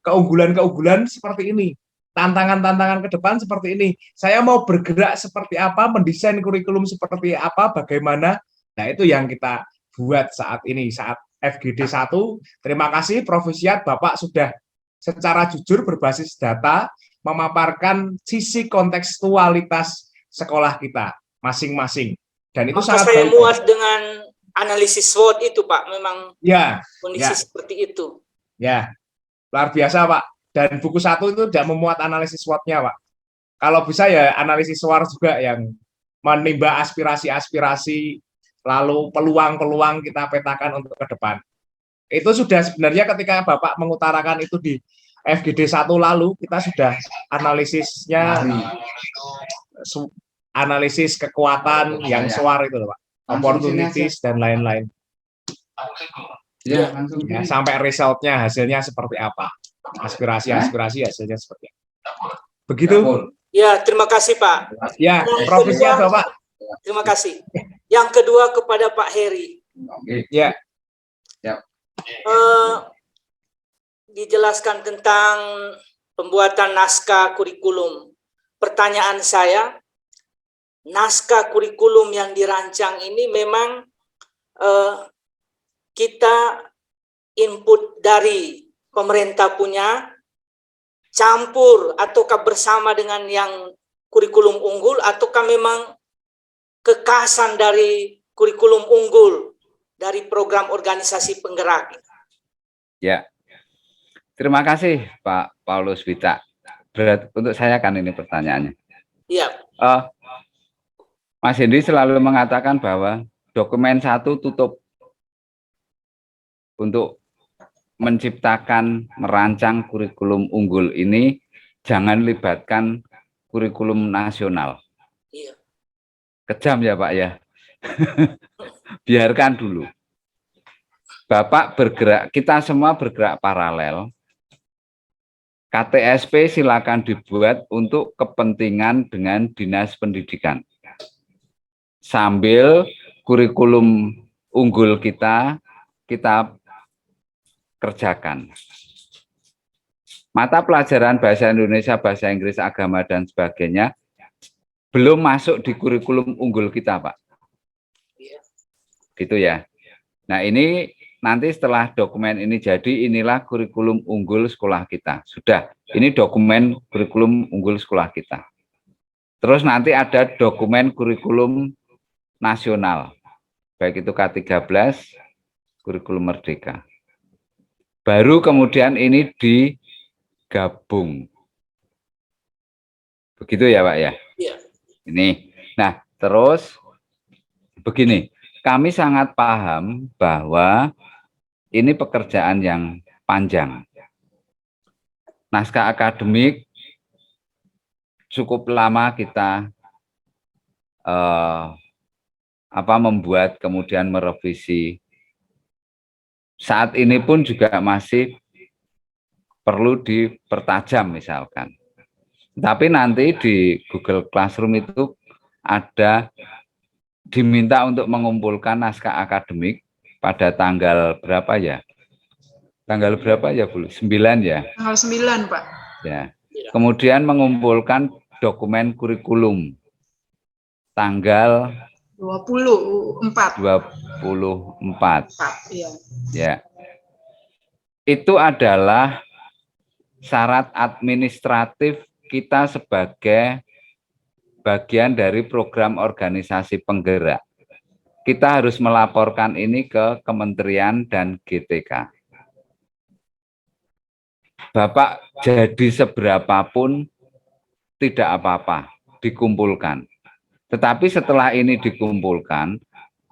keunggulan-keunggulan seperti ini, tantangan-tantangan ke depan seperti ini. Saya mau bergerak seperti apa, mendesain kurikulum seperti apa, bagaimana. Nah, itu yang kita buat saat ini, saat FGD 1. Terima kasih Prof. Siat, Bapak sudah secara jujur berbasis data memaparkan sisi kontekstualitas sekolah kita masing-masing. Dan itu sangat saya baik, muat dengan analisis SWOT itu, Pak. Memang kondisi seperti itu. Ya, luar biasa, Pak. Dan buku 1 itu tidak memuat analisis SWOT-nya, Pak. Kalau bisa ya analisis SWOT juga yang menimba aspirasi-aspirasi, lalu peluang-peluang kita petakan untuk ke depan. Itu sudah sebenarnya ketika Bapak mengutarakan itu di FGD 1 lalu, kita sudah analisisnya, analisis kekuatan yang SWOT itu, Pak. Opportunities dan lain-lain. Ya, langsung. Ya, sampai resultnya hasilnya seperti apa? Aspirasi hasilnya seperti apa? Begitu? Ya, terima kasih Pak. Ya, Yang profesinya kedua, Bapak. terima kasih. Yang kedua kepada Pak Heri. Ya, Dijelaskan tentang pembuatan naskah kurikulum. Pertanyaan saya, naskah kurikulum yang dirancang ini memang kita input dari pemerintah punya, campur ataukah bersama dengan yang kurikulum unggul, ataukah memang kekasan dari kurikulum unggul dari program organisasi penggerak? Ya, terima kasih Pak Paulus Wita. Berat untuk saya kan ini pertanyaannya. Iya. Mas Hendy selalu mengatakan bahwa dokumen 1 tutup. Untuk menciptakan, merancang kurikulum unggul ini, jangan libatkan kurikulum nasional. Iya. Kejam ya Pak ya. Biarkan dulu. Bapak bergerak, kita semua bergerak paralel. KTSP silakan dibuat untuk kepentingan dengan Dinas Pendidikan. Sambil kurikulum unggul kita kerjakan. Mata pelajaran bahasa Indonesia, bahasa Inggris, agama, dan sebagainya belum masuk di kurikulum unggul kita, Pak. Gitu ya. Nah, ini nanti setelah dokumen ini jadi, inilah kurikulum unggul sekolah kita. Sudah, ini dokumen kurikulum unggul sekolah kita. Terus nanti ada dokumen kurikulum nasional, baik itu K13, kurikulum merdeka. Baru kemudian ini digabung. Begitu ya Pak ya? Iya. Ini. Nah, terus begini, kami sangat paham bahwa ini pekerjaan yang panjang. Naskah akademik cukup lama kita membuat, kemudian merevisi. Saat ini pun juga masih perlu dipertajam misalkan. Tapi nanti di Google Classroom itu ada diminta untuk mengumpulkan naskah akademik pada tanggal berapa ya? Tanggal berapa ya, Bu? 9 ya? Tanggal 9, Pak. Ya. Kemudian mengumpulkan dokumen kurikulum tanggal 24. Iya. Ya. Itu adalah syarat administratif kita sebagai bagian dari program organisasi penggerak. Kita harus melaporkan ini ke Kementerian dan GTK. Bapak jadi seberapapun tidak apa-apa, dikumpulkan. Tetapi setelah ini dikumpulkan,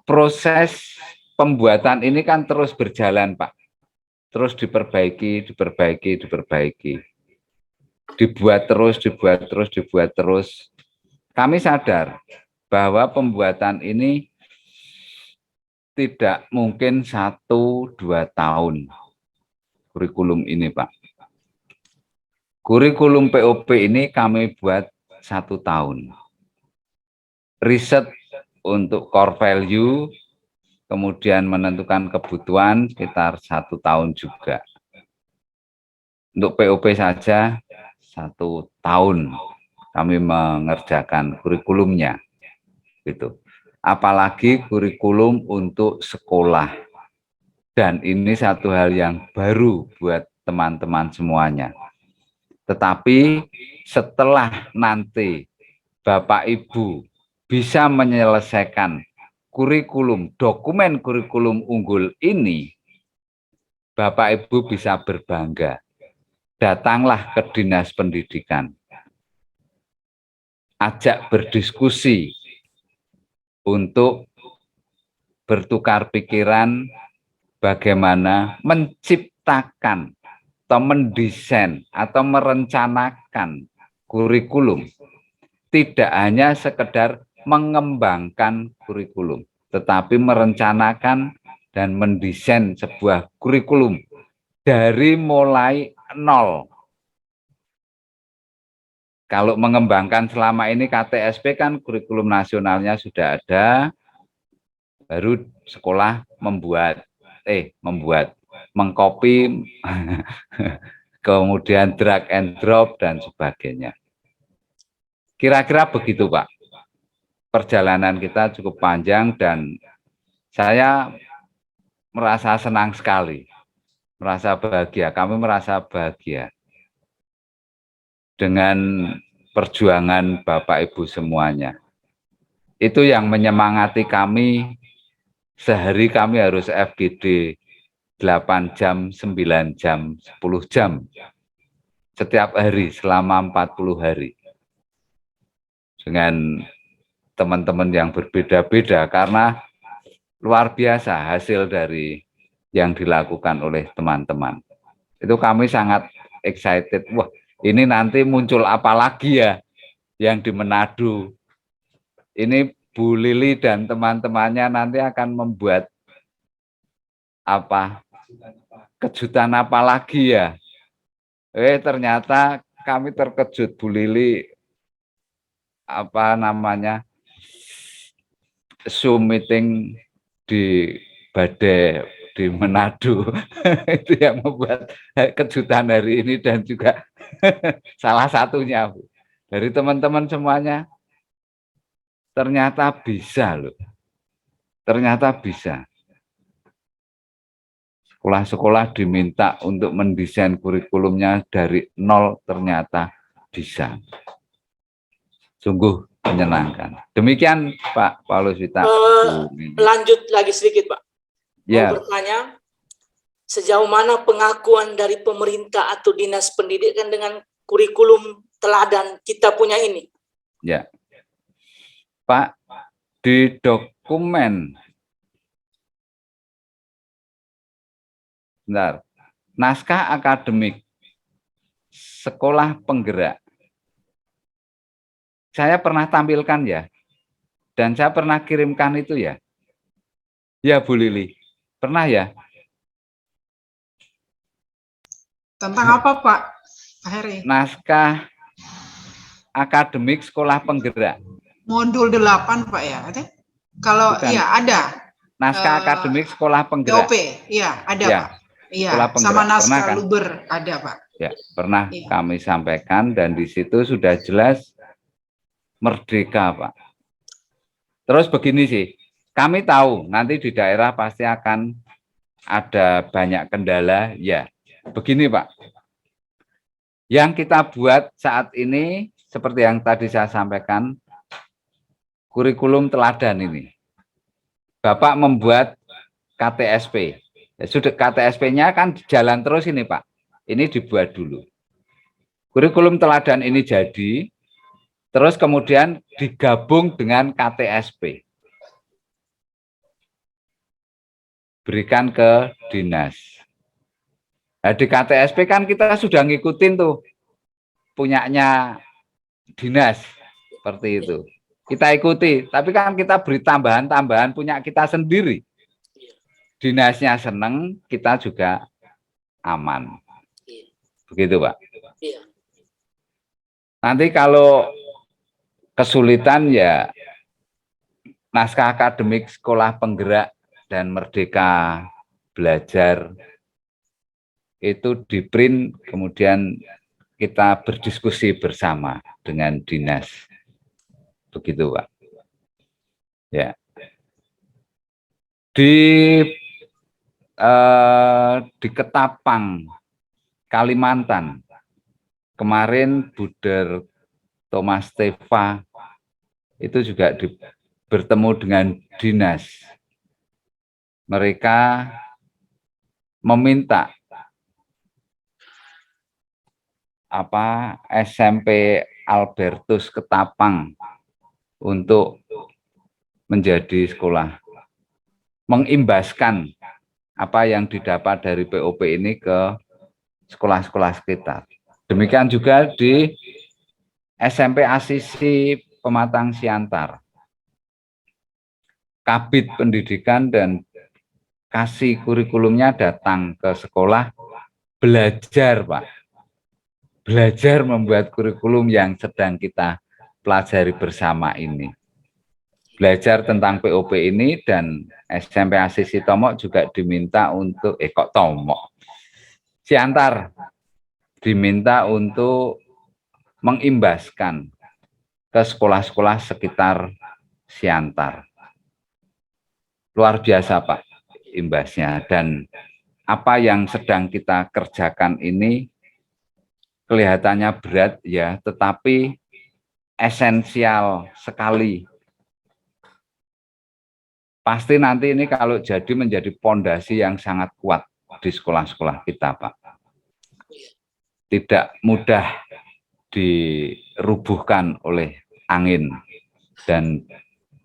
proses pembuatan ini kan terus berjalan, Pak. Terus diperbaiki. Dibuat terus. Kami sadar bahwa pembuatan ini tidak mungkin 1-2 tahun. Kurikulum ini, Pak. Kurikulum POP ini kami buat 1 tahun. Riset untuk core value, kemudian menentukan kebutuhan sekitar 1 tahun juga. Untuk POP saja 1 tahun kami mengerjakan kurikulumnya, gitu. Apalagi kurikulum untuk sekolah. Dan ini satu hal yang baru buat teman-teman semuanya. Tetapi setelah nanti Bapak Ibu bisa menyelesaikan kurikulum, dokumen kurikulum unggul ini, Bapak Ibu bisa berbangga. Datanglah ke Dinas Pendidikan. Ajak berdiskusi untuk bertukar pikiran bagaimana menciptakan atau mendesain atau merencanakan kurikulum. Tidak hanya sekedar mengembangkan kurikulum, tetapi merencanakan dan mendesain sebuah kurikulum dari mulai nol. Kalau mengembangkan selama ini KTSP kan kurikulum nasionalnya sudah ada, baru sekolah mengcopy, kemudian drag and drop dan sebagainya. Kira-kira begitu, Pak. Perjalanan kita cukup panjang dan saya merasa senang sekali, merasa bahagia. Kami merasa bahagia dengan perjuangan Bapak Ibu semuanya. Itu yang menyemangati kami. Sehari kami harus FGD 8 jam, 9 jam, 10 jam setiap hari selama 40 hari. Dengan teman-teman yang berbeda-beda karena luar biasa hasil dari yang dilakukan oleh teman-teman. Itu kami sangat excited. Wah, ini nanti muncul apa lagi ya yang di Manado. Ini Bu Lili dan teman-temannya nanti akan membuat apa kejutan apa lagi ya. Ternyata kami terkejut, Bu Lili Zoom meeting di Badai di Manado. Itu yang membuat kejutan hari ini dan juga salah satunya Bu. Dari teman-teman semuanya ternyata bisa loh. Ternyata bisa. Sekolah-sekolah diminta untuk mendesain kurikulumnya dari nol, ternyata bisa. Sungguh menyenangkan. Demikian Pak Paulus Wita. Lanjut lagi sedikit Pak. Ya. Mau bertanya, sejauh mana pengakuan dari pemerintah atau dinas pendidikan dengan kurikulum teladan kita punya ini? Ya. Pak, di dokumen naskah akademik sekolah penggerak, saya pernah tampilkan ya, dan saya pernah kirimkan itu ya. Ya Bu Lili, pernah ya? Tentang apa Pak Heri? Naskah akademik sekolah penggerak. Modul 8 Pak ya? Kalau iya ada. Naskah akademik sekolah penggerak. TOP, iya ada ya, Pak. Iya, sama sama naskah kan? Luber ada Pak. Ya, pernah Iya. kami sampaikan dan di situ sudah jelas merdeka Pak. Terus begini sih, kami tahu nanti di daerah pasti akan ada banyak kendala. Ya, begini Pak. Yang kita buat saat ini seperti yang tadi saya sampaikan, kurikulum teladan ini. Bapak membuat KTSP. Ya, sudah KTSP-nya kan jalan terus ini Pak. Ini dibuat dulu. Kurikulum teladan ini jadi, terus kemudian digabung dengan KTSP. Berikan ke dinas. Nah, di KTSP kan kita sudah ngikutin tuh punyanya dinas seperti itu. Kita ikuti, tapi kan kita beri tambahan-tambahan punya kita sendiri. Dinasnya seneng, kita juga aman. Begitu Pak. Nanti kalau kesulitan ya naskah akademik sekolah penggerak dan merdeka belajar itu di-print, kemudian kita berdiskusi bersama dengan dinas. Begitu Pak. Ya. Di Ketapang, Kalimantan, kemarin Buder Thomas Teva itu juga bertemu dengan dinas. Mereka meminta SMP Albertus Ketapang untuk menjadi sekolah, mengimbaskan apa yang didapat dari POP ini ke sekolah-sekolah sekitar. Demikian juga di SMP Asisi Pematang Siantar. Kabid Pendidikan dan kasih kurikulumnya datang ke sekolah, belajar Pak. Belajar membuat kurikulum yang sedang kita pelajari bersama ini. Belajar tentang POP ini, dan SMP Asisi Tomok juga diminta untuk, Siantar diminta untuk mengimbaskan ke sekolah-sekolah sekitar Siantar. Luar biasa Pak imbasnya, dan apa yang sedang kita kerjakan ini kelihatannya berat ya, tetapi esensial sekali. Pasti nanti ini kalau jadi menjadi pondasi yang sangat kuat di sekolah-sekolah kita, Pak. Tidak mudah dirubuhkan oleh angin dan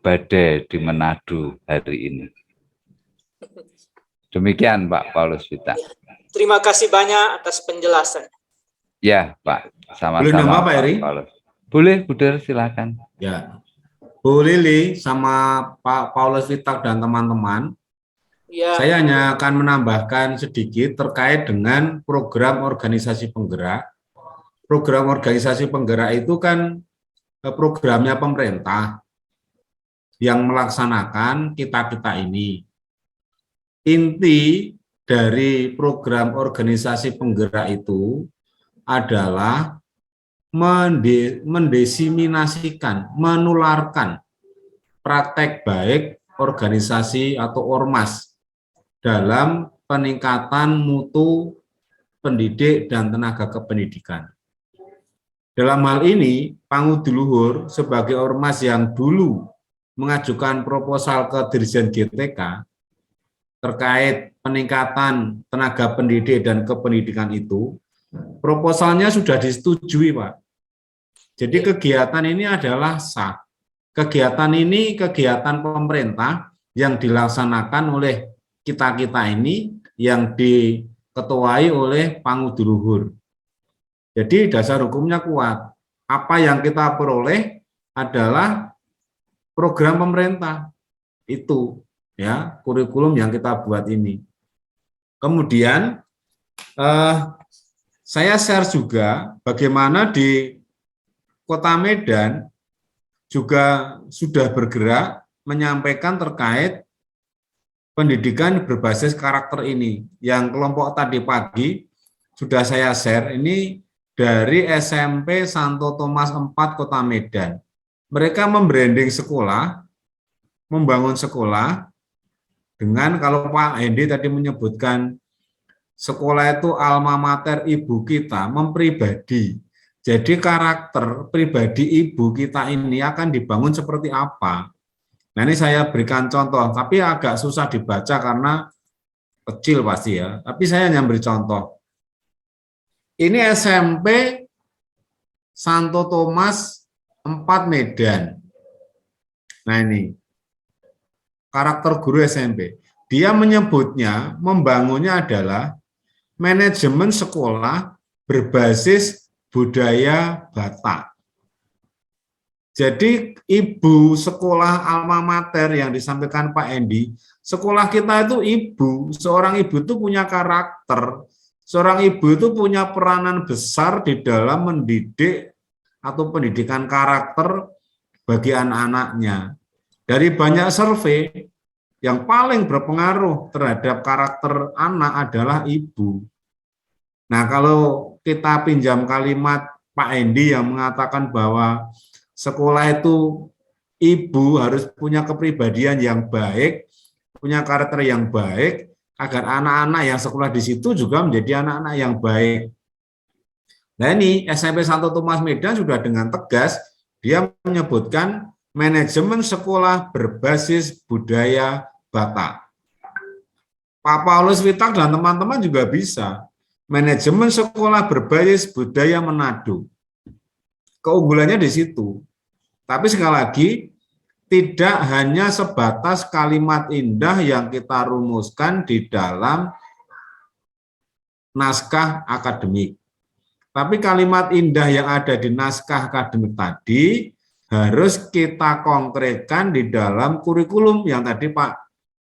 badai di Manado hari ini. Demikian Pak Paulus Wita. Terima kasih banyak atas penjelasan. Ya Pak, sama-sama. Boleh nama Pak Eri? Boleh, Buder, silakan. Ya, Bu Lili sama Pak Paulus Wita dan teman-teman. Ya. Saya hanya akan menambahkan sedikit terkait dengan program organisasi penggerak. Program organisasi penggerak itu kan programnya pemerintah yang melaksanakan kita-kita ini. Inti dari program organisasi penggerak itu adalah mendesiminasikan, menularkan praktek baik organisasi atau ormas dalam peningkatan mutu pendidik dan tenaga kependidikan. Dalam hal ini, Pangudi Luhur sebagai ormas yang dulu mengajukan proposal ke Dirjen GTK terkait peningkatan tenaga pendidik dan kependidikan itu, proposalnya sudah disetujui, Pak. Jadi kegiatan ini adalah sah. Kegiatan ini kegiatan pemerintah yang dilaksanakan oleh kita-kita ini yang diketuai oleh Pangudi Luhur. Jadi dasar hukumnya kuat. Apa yang kita peroleh adalah program pemerintah. Itu ya, kurikulum yang kita buat ini. Kemudian saya share juga bagaimana di Kota Medan juga sudah bergerak menyampaikan terkait pendidikan berbasis karakter ini. Yang kelompok tadi pagi sudah saya share, ini dari SMP Santo Thomas 4 Kota Medan. Mereka membranding sekolah, membangun sekolah dengan, kalau Pak Hendi tadi menyebutkan sekolah itu alma mater ibu kita, mempribadi. Jadi karakter pribadi ibu kita ini akan dibangun seperti apa. Nah ini saya berikan contoh, tapi agak susah dibaca karena kecil pasti ya. Tapi saya hanya beri contoh. Ini SMP Santo Thomas 4 Medan. Nah ini karakter guru SMP. Dia menyebutnya, membangunnya adalah manajemen sekolah berbasis budaya Batak. Jadi ibu sekolah alma mater yang disampaikan Pak Endi, sekolah kita itu ibu, seorang ibu itu punya karakter, seorang ibu itu punya peranan besar di dalam mendidik atau pendidikan karakter bagi anak-anaknya. Dari banyak survei, yang paling berpengaruh terhadap karakter anak adalah ibu. Nah, kalau kita pinjam kalimat Pak Endi yang mengatakan bahwa sekolah itu ibu harus punya kepribadian yang baik, punya karakter yang baik, agar anak-anak yang sekolah di situ juga menjadi anak-anak yang baik. Nah ini SMP Santo Thomas Medan sudah dengan tegas, dia menyebutkan manajemen sekolah berbasis budaya Batak. Pak Paulus Wita dan teman-teman juga bisa. Manajemen sekolah berbasis budaya Manado. Keunggulannya di situ. Tapi sekali lagi, tidak hanya sebatas kalimat indah yang kita rumuskan di dalam naskah akademik. Tapi kalimat indah yang ada di naskah akademik tadi harus kita konkretkan di dalam kurikulum yang tadi Pak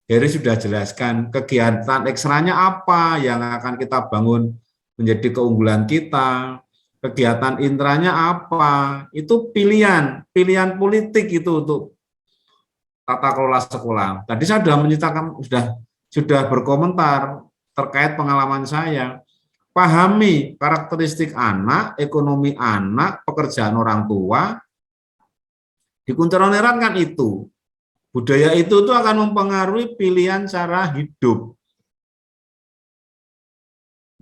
Heri sudah jelaskan kegiatan ekstranya apa yang akan kita bangun menjadi keunggulan kita, kegiatan intranya apa, itu pilihan politik itu untuk tata kelola sekolah. Tadi saya sudah menceritakan, sudah berkomentar terkait pengalaman saya. Pahami karakteristik anak, ekonomi anak, pekerjaan orang tua. Di Kuntilanak kan itu. Budaya itu akan mempengaruhi pilihan cara hidup.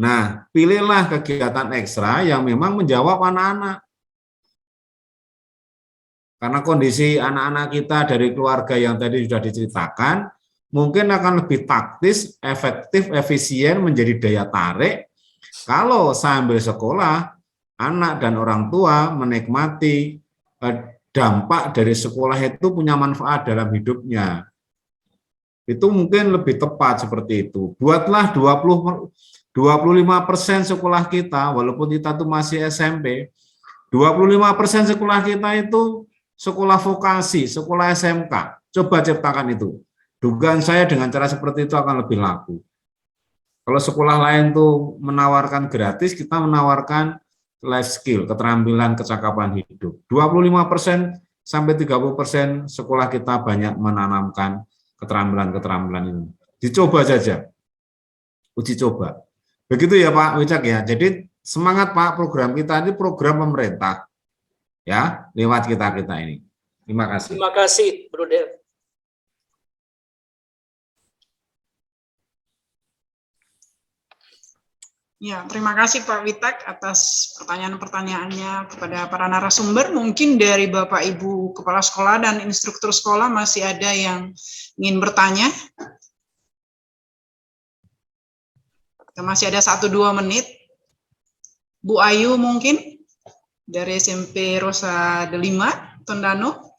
Nah, pilihlah kegiatan ekstra yang memang menjawab anak-anak. Karena kondisi anak-anak kita dari keluarga yang tadi sudah diceritakan, mungkin akan lebih taktis, efektif, efisien, menjadi daya tarik. Kalau sambil sekolah, anak dan orang tua menikmati dampak dari sekolah itu punya manfaat dalam hidupnya. Itu mungkin lebih tepat seperti itu. Buatlah 25% sekolah kita, walaupun kita itu masih SMP, 25% sekolah kita itu sekolah vokasi, sekolah SMK. Coba ciptakan itu. Dugaan saya dengan cara seperti itu akan lebih laku. Kalau sekolah lain tuh menawarkan gratis, kita menawarkan life skill, keterampilan, kecakapan hidup. 25% sampai 30% sekolah kita banyak menanamkan keterampilan-keterampilan ini. Dicoba saja, uji coba. Begitu ya Pak Wicak ya. Jadi semangat Pak, program kita ini program pemerintah ya, lewat kita ini. Terima kasih. Terima kasih, Bro Del. Ya, terima kasih Pak Witak atas pertanyaan-pertanyaannya kepada para narasumber. Mungkin dari Bapak Ibu Kepala Sekolah dan instruktur sekolah masih ada yang ingin bertanya. Kita masih ada 1-2 menit. Bu Ayu mungkin dari SMP Rosa Delima, Tondano.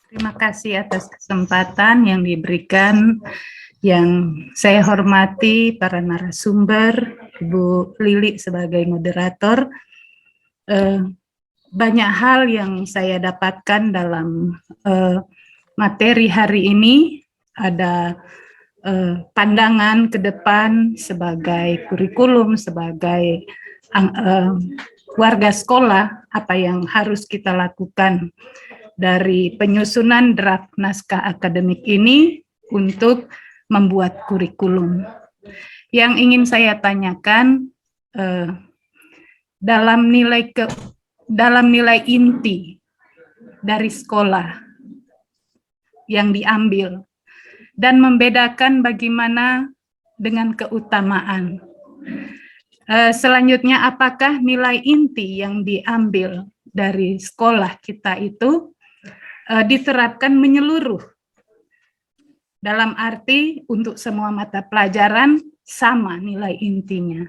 Terima kasih atas kesempatan yang diberikan. Yang saya hormati para narasumber, Ibu Lili sebagai moderator, banyak hal yang saya dapatkan dalam materi hari ini. Ada pandangan ke depan sebagai kurikulum, sebagai warga sekolah, apa yang harus kita lakukan dari penyusunan draft naskah akademik ini untuk membuat kurikulum. Yang ingin saya tanyakan dalam nilai inti dari sekolah yang diambil dan membedakan bagaimana dengan keutamaan. Selanjutnya, apakah nilai inti yang diambil dari sekolah kita itu diterapkan menyeluruh? Dalam arti untuk semua mata pelajaran sama nilai intinya.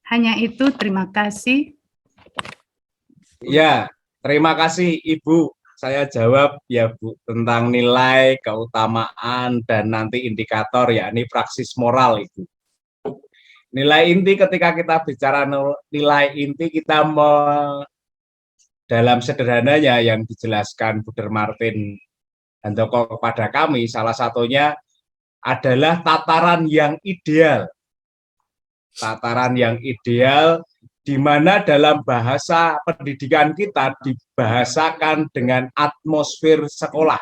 Hanya itu, terima kasih. Ya, terima kasih Ibu. Saya jawab ya Bu tentang nilai, keutamaan, dan nanti indikator yakni praksis moral itu. Nilai inti ketika kita bicara nilai inti kita dalam sederhananya yang dijelaskan Bu Martin Handoko kepada kami, salah satunya adalah tataran yang ideal. Tataran yang ideal di mana dalam bahasa pendidikan kita dibahasakan dengan atmosfer sekolah.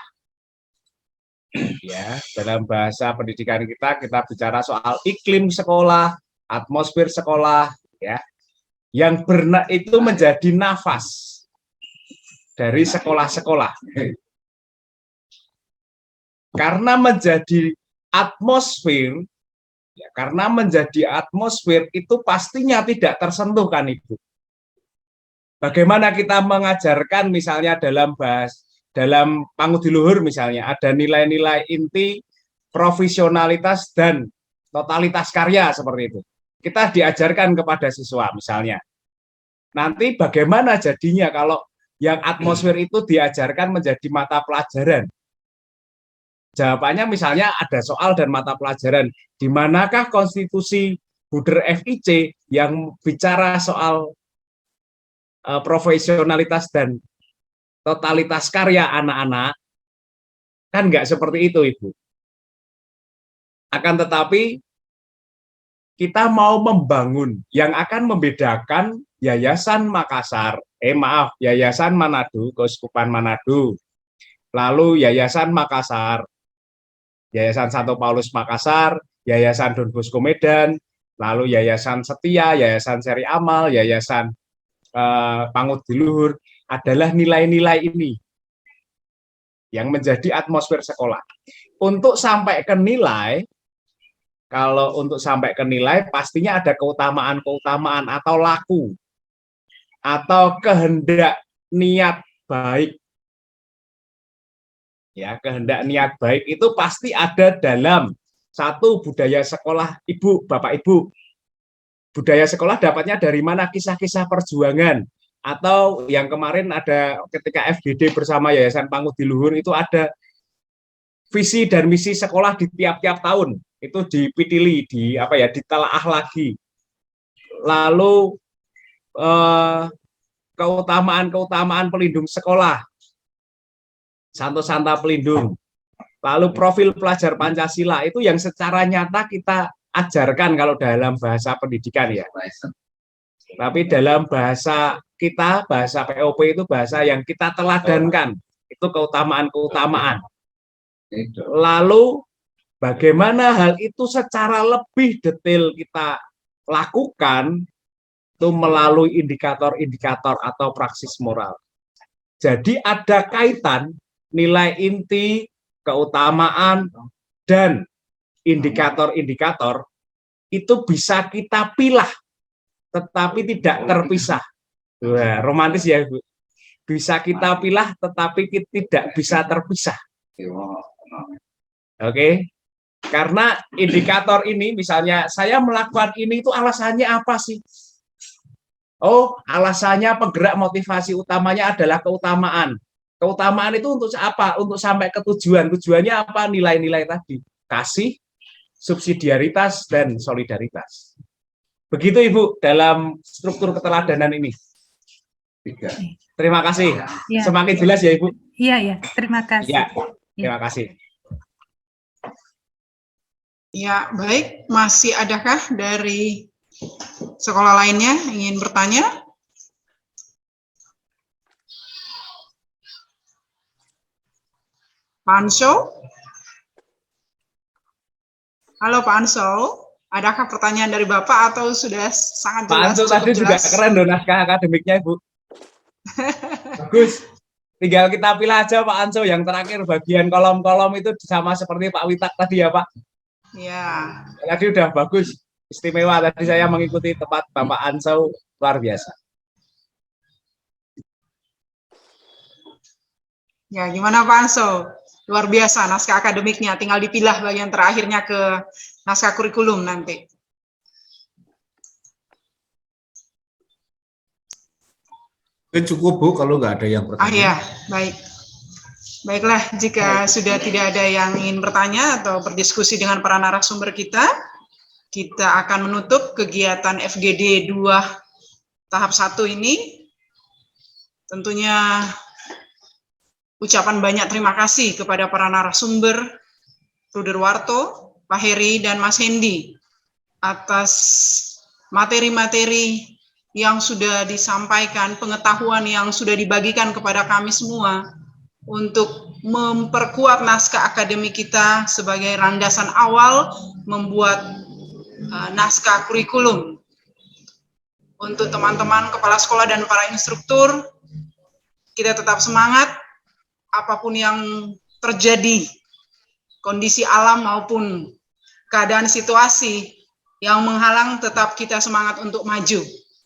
Ya, dalam bahasa pendidikan kita bicara soal iklim sekolah, atmosfer sekolah, ya. Yang itu menjadi nafas dari sekolah-sekolah. Karena menjadi atmosfer, ya, karena menjadi atmosfer itu pastinya tidak tersentuh kan Ibu. Bagaimana kita mengajarkan misalnya dalam pangudi luhur misalnya ada nilai-nilai inti profesionalitas dan totalitas karya seperti itu. Kita diajarkan kepada siswa misalnya. Nanti bagaimana jadinya kalau yang atmosfer itu diajarkan menjadi mata pelajaran? Jawabannya misalnya ada soal dan mata pelajaran. Di manakah konstitusi Buder FIC yang bicara soal profesionalitas dan totalitas karya anak-anak, kan nggak seperti itu, Ibu. Akan tetapi kita mau membangun yang akan membedakan Yayasan Makassar, Yayasan Manado, Keuskupan Manado, lalu Yayasan Makassar, Yayasan Santo Paulus Makassar, Yayasan Don Bosco Medan, lalu Yayasan Setia, Yayasan Seri Amal, Yayasan Pangut Diluhur, adalah nilai-nilai ini yang menjadi atmosfer sekolah. Untuk sampai ke nilai, kalau untuk sampai ke nilai, pastinya ada keutamaan-keutamaan atau laku, atau kehendak niat baik. Ya, kehendak niat baik itu pasti ada dalam satu budaya sekolah Ibu, Bapak Ibu. Budaya sekolah dapatnya dari mana? Kisah-kisah perjuangan. Atau yang kemarin ada ketika FGD bersama Yayasan Pangut Diluhur, itu ada visi dan misi sekolah di tiap-tiap tahun. Itu dipitili, ditelaah lagi. Lalu keutamaan-keutamaan pelindung sekolah, Santo Santa pelindung. Lalu profil pelajar Pancasila itu yang secara nyata kita ajarkan kalau dalam bahasa pendidikan ya. Tapi dalam bahasa kita, bahasa POP itu bahasa yang kita teladankan. Itu keutamaan-keutamaan. Lalu bagaimana hal itu secara lebih detail kita lakukan itu melalui indikator-indikator atau praksis moral. Jadi ada kaitan nilai inti, keutamaan, dan indikator-indikator itu bisa kita pilah, tetapi tidak terpisah. Wah, romantis ya, Bu. Bisa kita pilah, tetapi tidak bisa terpisah. Oke, karena indikator ini, misalnya saya melakukan ini itu alasannya apa sih? Oh, alasannya penggerak motivasi utamanya adalah keutamaan. Keutamaan itu untuk apa? Untuk sampai ke tujuan. Tujuannya apa? Nilai-nilai tadi. Kasih, subsidiaritas, dan solidaritas. Begitu Ibu dalam struktur keteladanan ini. Terima kasih. Ya. Semakin jelas ya Ibu. Iya, terima kasih. Ya, terima kasih. Ya, baik. Masih adakah dari sekolah lainnya ingin bertanya? Pak Anso? Halo Pak Anso, adakah pertanyaan dari Bapak atau sudah sangat jelas? Pak Anso tadi juga keren loh naskah akademiknya Ibu. Bagus. Tinggal kita pilih aja Pak Anso yang terakhir bagian kolom-kolom itu sama seperti Pak Witak tadi ya Pak. Ya. Tadi udah bagus, istimewa. Tadi saya mengikuti tempat Bapak Anso, luar biasa. Ya, gimana Pak Anso? Luar biasa naskah akademiknya, tinggal dipilah bagian terakhirnya ke naskah kurikulum nanti. Cukup Bu, kalau nggak ada yang bertanya. Ya, baik. Baiklah, jika sudah tidak ada yang ingin bertanya atau berdiskusi dengan para narasumber kita akan menutup kegiatan FGD 2 tahap 1 ini. Tentunya ucapan banyak terima kasih kepada para narasumber, Ruderwarto, Pak Heri, dan Mas Hendi atas materi-materi yang sudah disampaikan, pengetahuan yang sudah dibagikan kepada kami semua untuk memperkuat naskah akademik kita sebagai landasan awal membuat naskah kurikulum. Untuk teman-teman kepala sekolah dan para instruktur, kita tetap semangat apapun yang terjadi, kondisi alam maupun keadaan situasi yang menghalang, tetap kita semangat untuk maju,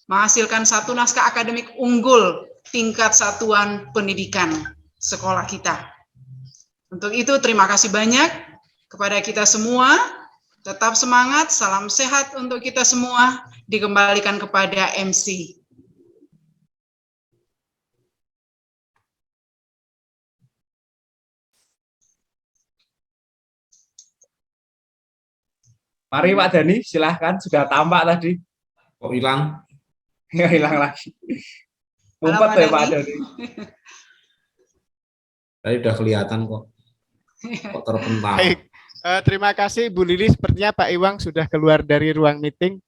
menghasilkan satu naskah akademik unggul tingkat satuan pendidikan sekolah kita. Untuk itu terima kasih banyak kepada kita semua, tetap semangat, salam sehat untuk kita semua, dikembalikan kepada MC. Mari Pak Dhani, silahkan, sudah tampak tadi. Kok hilang? Ya, hilang lagi. Ngumpet ya Pak Dhani. Tadi udah kelihatan kok terpental. Baik, terima kasih Bu Lili. Sepertinya Pak Iwang sudah keluar dari ruang meeting.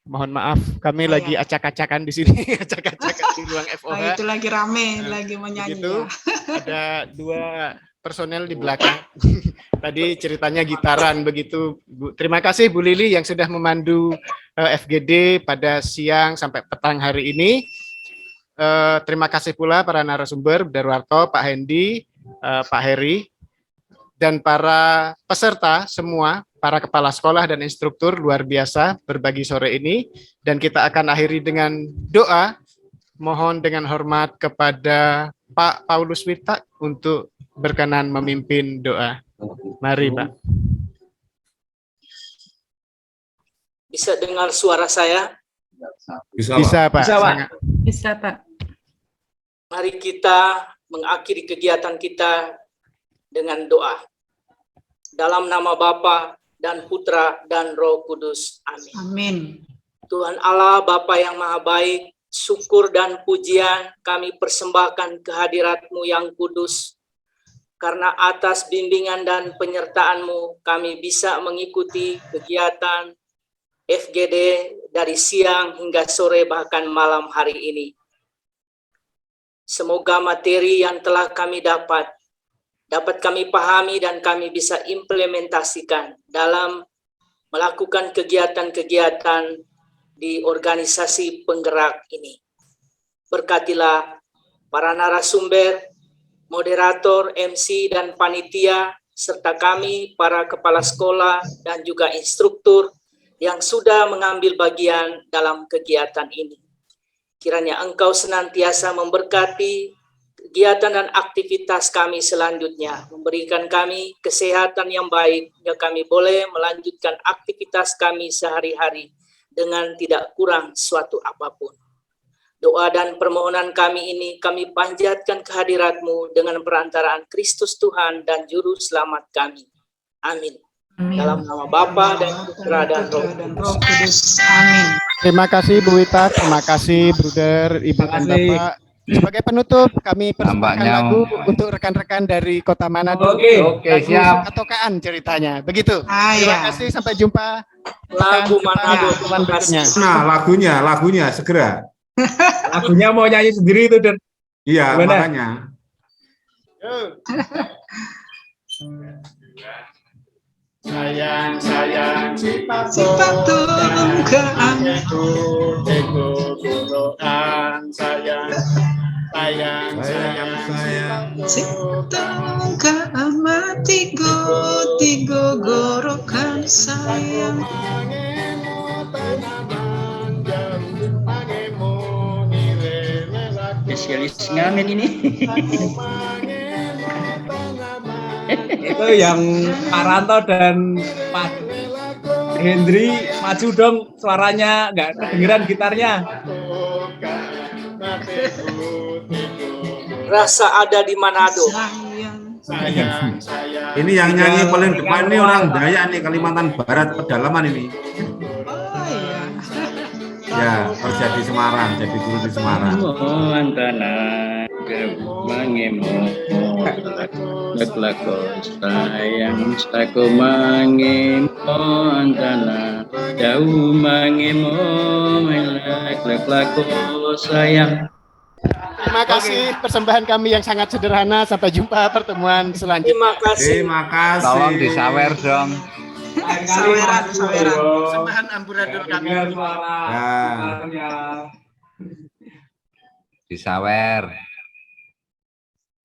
Mohon maaf, kami lagi acak-acakan di sini, acak-acakan di ruang FOH. Oh, itu lagi rame, lagi menyanyi. Begitu, ya. ada 2 personel di belakang. Tadi ceritanya gitaran begitu. Bu. Terima kasih Bu Lili yang sudah memandu FGD pada siang sampai petang hari ini. Terima kasih pula para narasumber, Bu Darwarto, Pak Hendi, Pak Heri, dan para peserta semua, para kepala sekolah dan instruktur luar biasa berbagi sore ini. Dan kita akan akhiri dengan doa. Mohon dengan hormat kepada Pak Paulus Wirta untuk berkenan memimpin doa. Mari Pak. Bisa dengar suara saya? Bisa Pak. Bisa, Pak. Sangat. Bisa, Pak. Mari kita mengakhiri kegiatan kita dengan doa. Dalam nama Bapa dan Putra dan Roh Kudus. Amin. Amin. Tuhan Allah, Bapa yang Maha Baik, syukur dan pujian kami persembahkan kehadirat-Mu yang kudus. Karena atas bimbingan dan penyertaan-Mu, kami bisa mengikuti kegiatan FGD dari siang hingga sore bahkan malam hari ini. Semoga materi yang telah kami dapat kami pahami dan kami bisa implementasikan dalam melakukan kegiatan-kegiatan di organisasi penggerak ini. Berkatilah para narasumber, moderator, MC, dan panitia, serta kami, para kepala sekolah dan juga instruktur yang sudah mengambil bagian dalam kegiatan ini. Kiranya Engkau senantiasa memberkati kegiatan dan aktivitas kami selanjutnya, memberikan kami kesehatan yang baik, hingga kami boleh melanjutkan aktivitas kami sehari-hari dengan tidak kurang suatu apapun. Doa dan permohonan kami ini kami panjatkan kehadirat-Mu dengan perantaraan Kristus Tuhan dan Juru Selamat kami. Amin. Amin. Dalam nama Bapa dan Putra dan Roh Kudus. Amin. Terima kasih Bu Wita, terima kasih Bruder, Ibu dan Bapak. Sebagai penutup, kami persembahkan lagu untuk rekan-rekan dari Kota Manado. Oke, siap. Katokaan ceritanya, begitu. Terima kasih, sampai jumpa. Lagu Manado. Teman berikutnya. Nah, lagunya segera. Lagunya mau nyanyi sendiri itu, dan Iya, gimana? makanya. Sayang, sifat tunggaan, tunggaan mati tigo gorokan sayang. Spesialis ngamen ini. Itu yang Pak Ranto dan Pak Hendri maju dong, suaranya nggak kedengeran gitarnya. Rasa ada di Manado. Ini yang nyanyi paling depan ini orang Dayak nih, Kalimantan Barat pedalaman ini. Oh iya. Ya, kerja di Semarang, jadi dulu di Semarang. Mohon tanah mangemo laklako sayang sako mangemo antana jauh mangemo laklako sayang. Terima kasih persembahan kami yang sangat sederhana. Sampai jumpa pertemuan selanjutnya. Terima kasih. Terima kasih. Tolong disawer dong. Saweran. Persembahan amburadul kami. Ya. Disawer.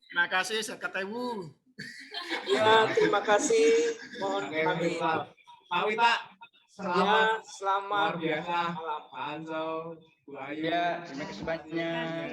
Terima kasih, saya ketemu. Ya, terima kasih. Mohon kami. Pak Wita, Ya, selamat luar biasa. malam. Pak Anso, Bu Ayu. Ya, terima kasih banyak.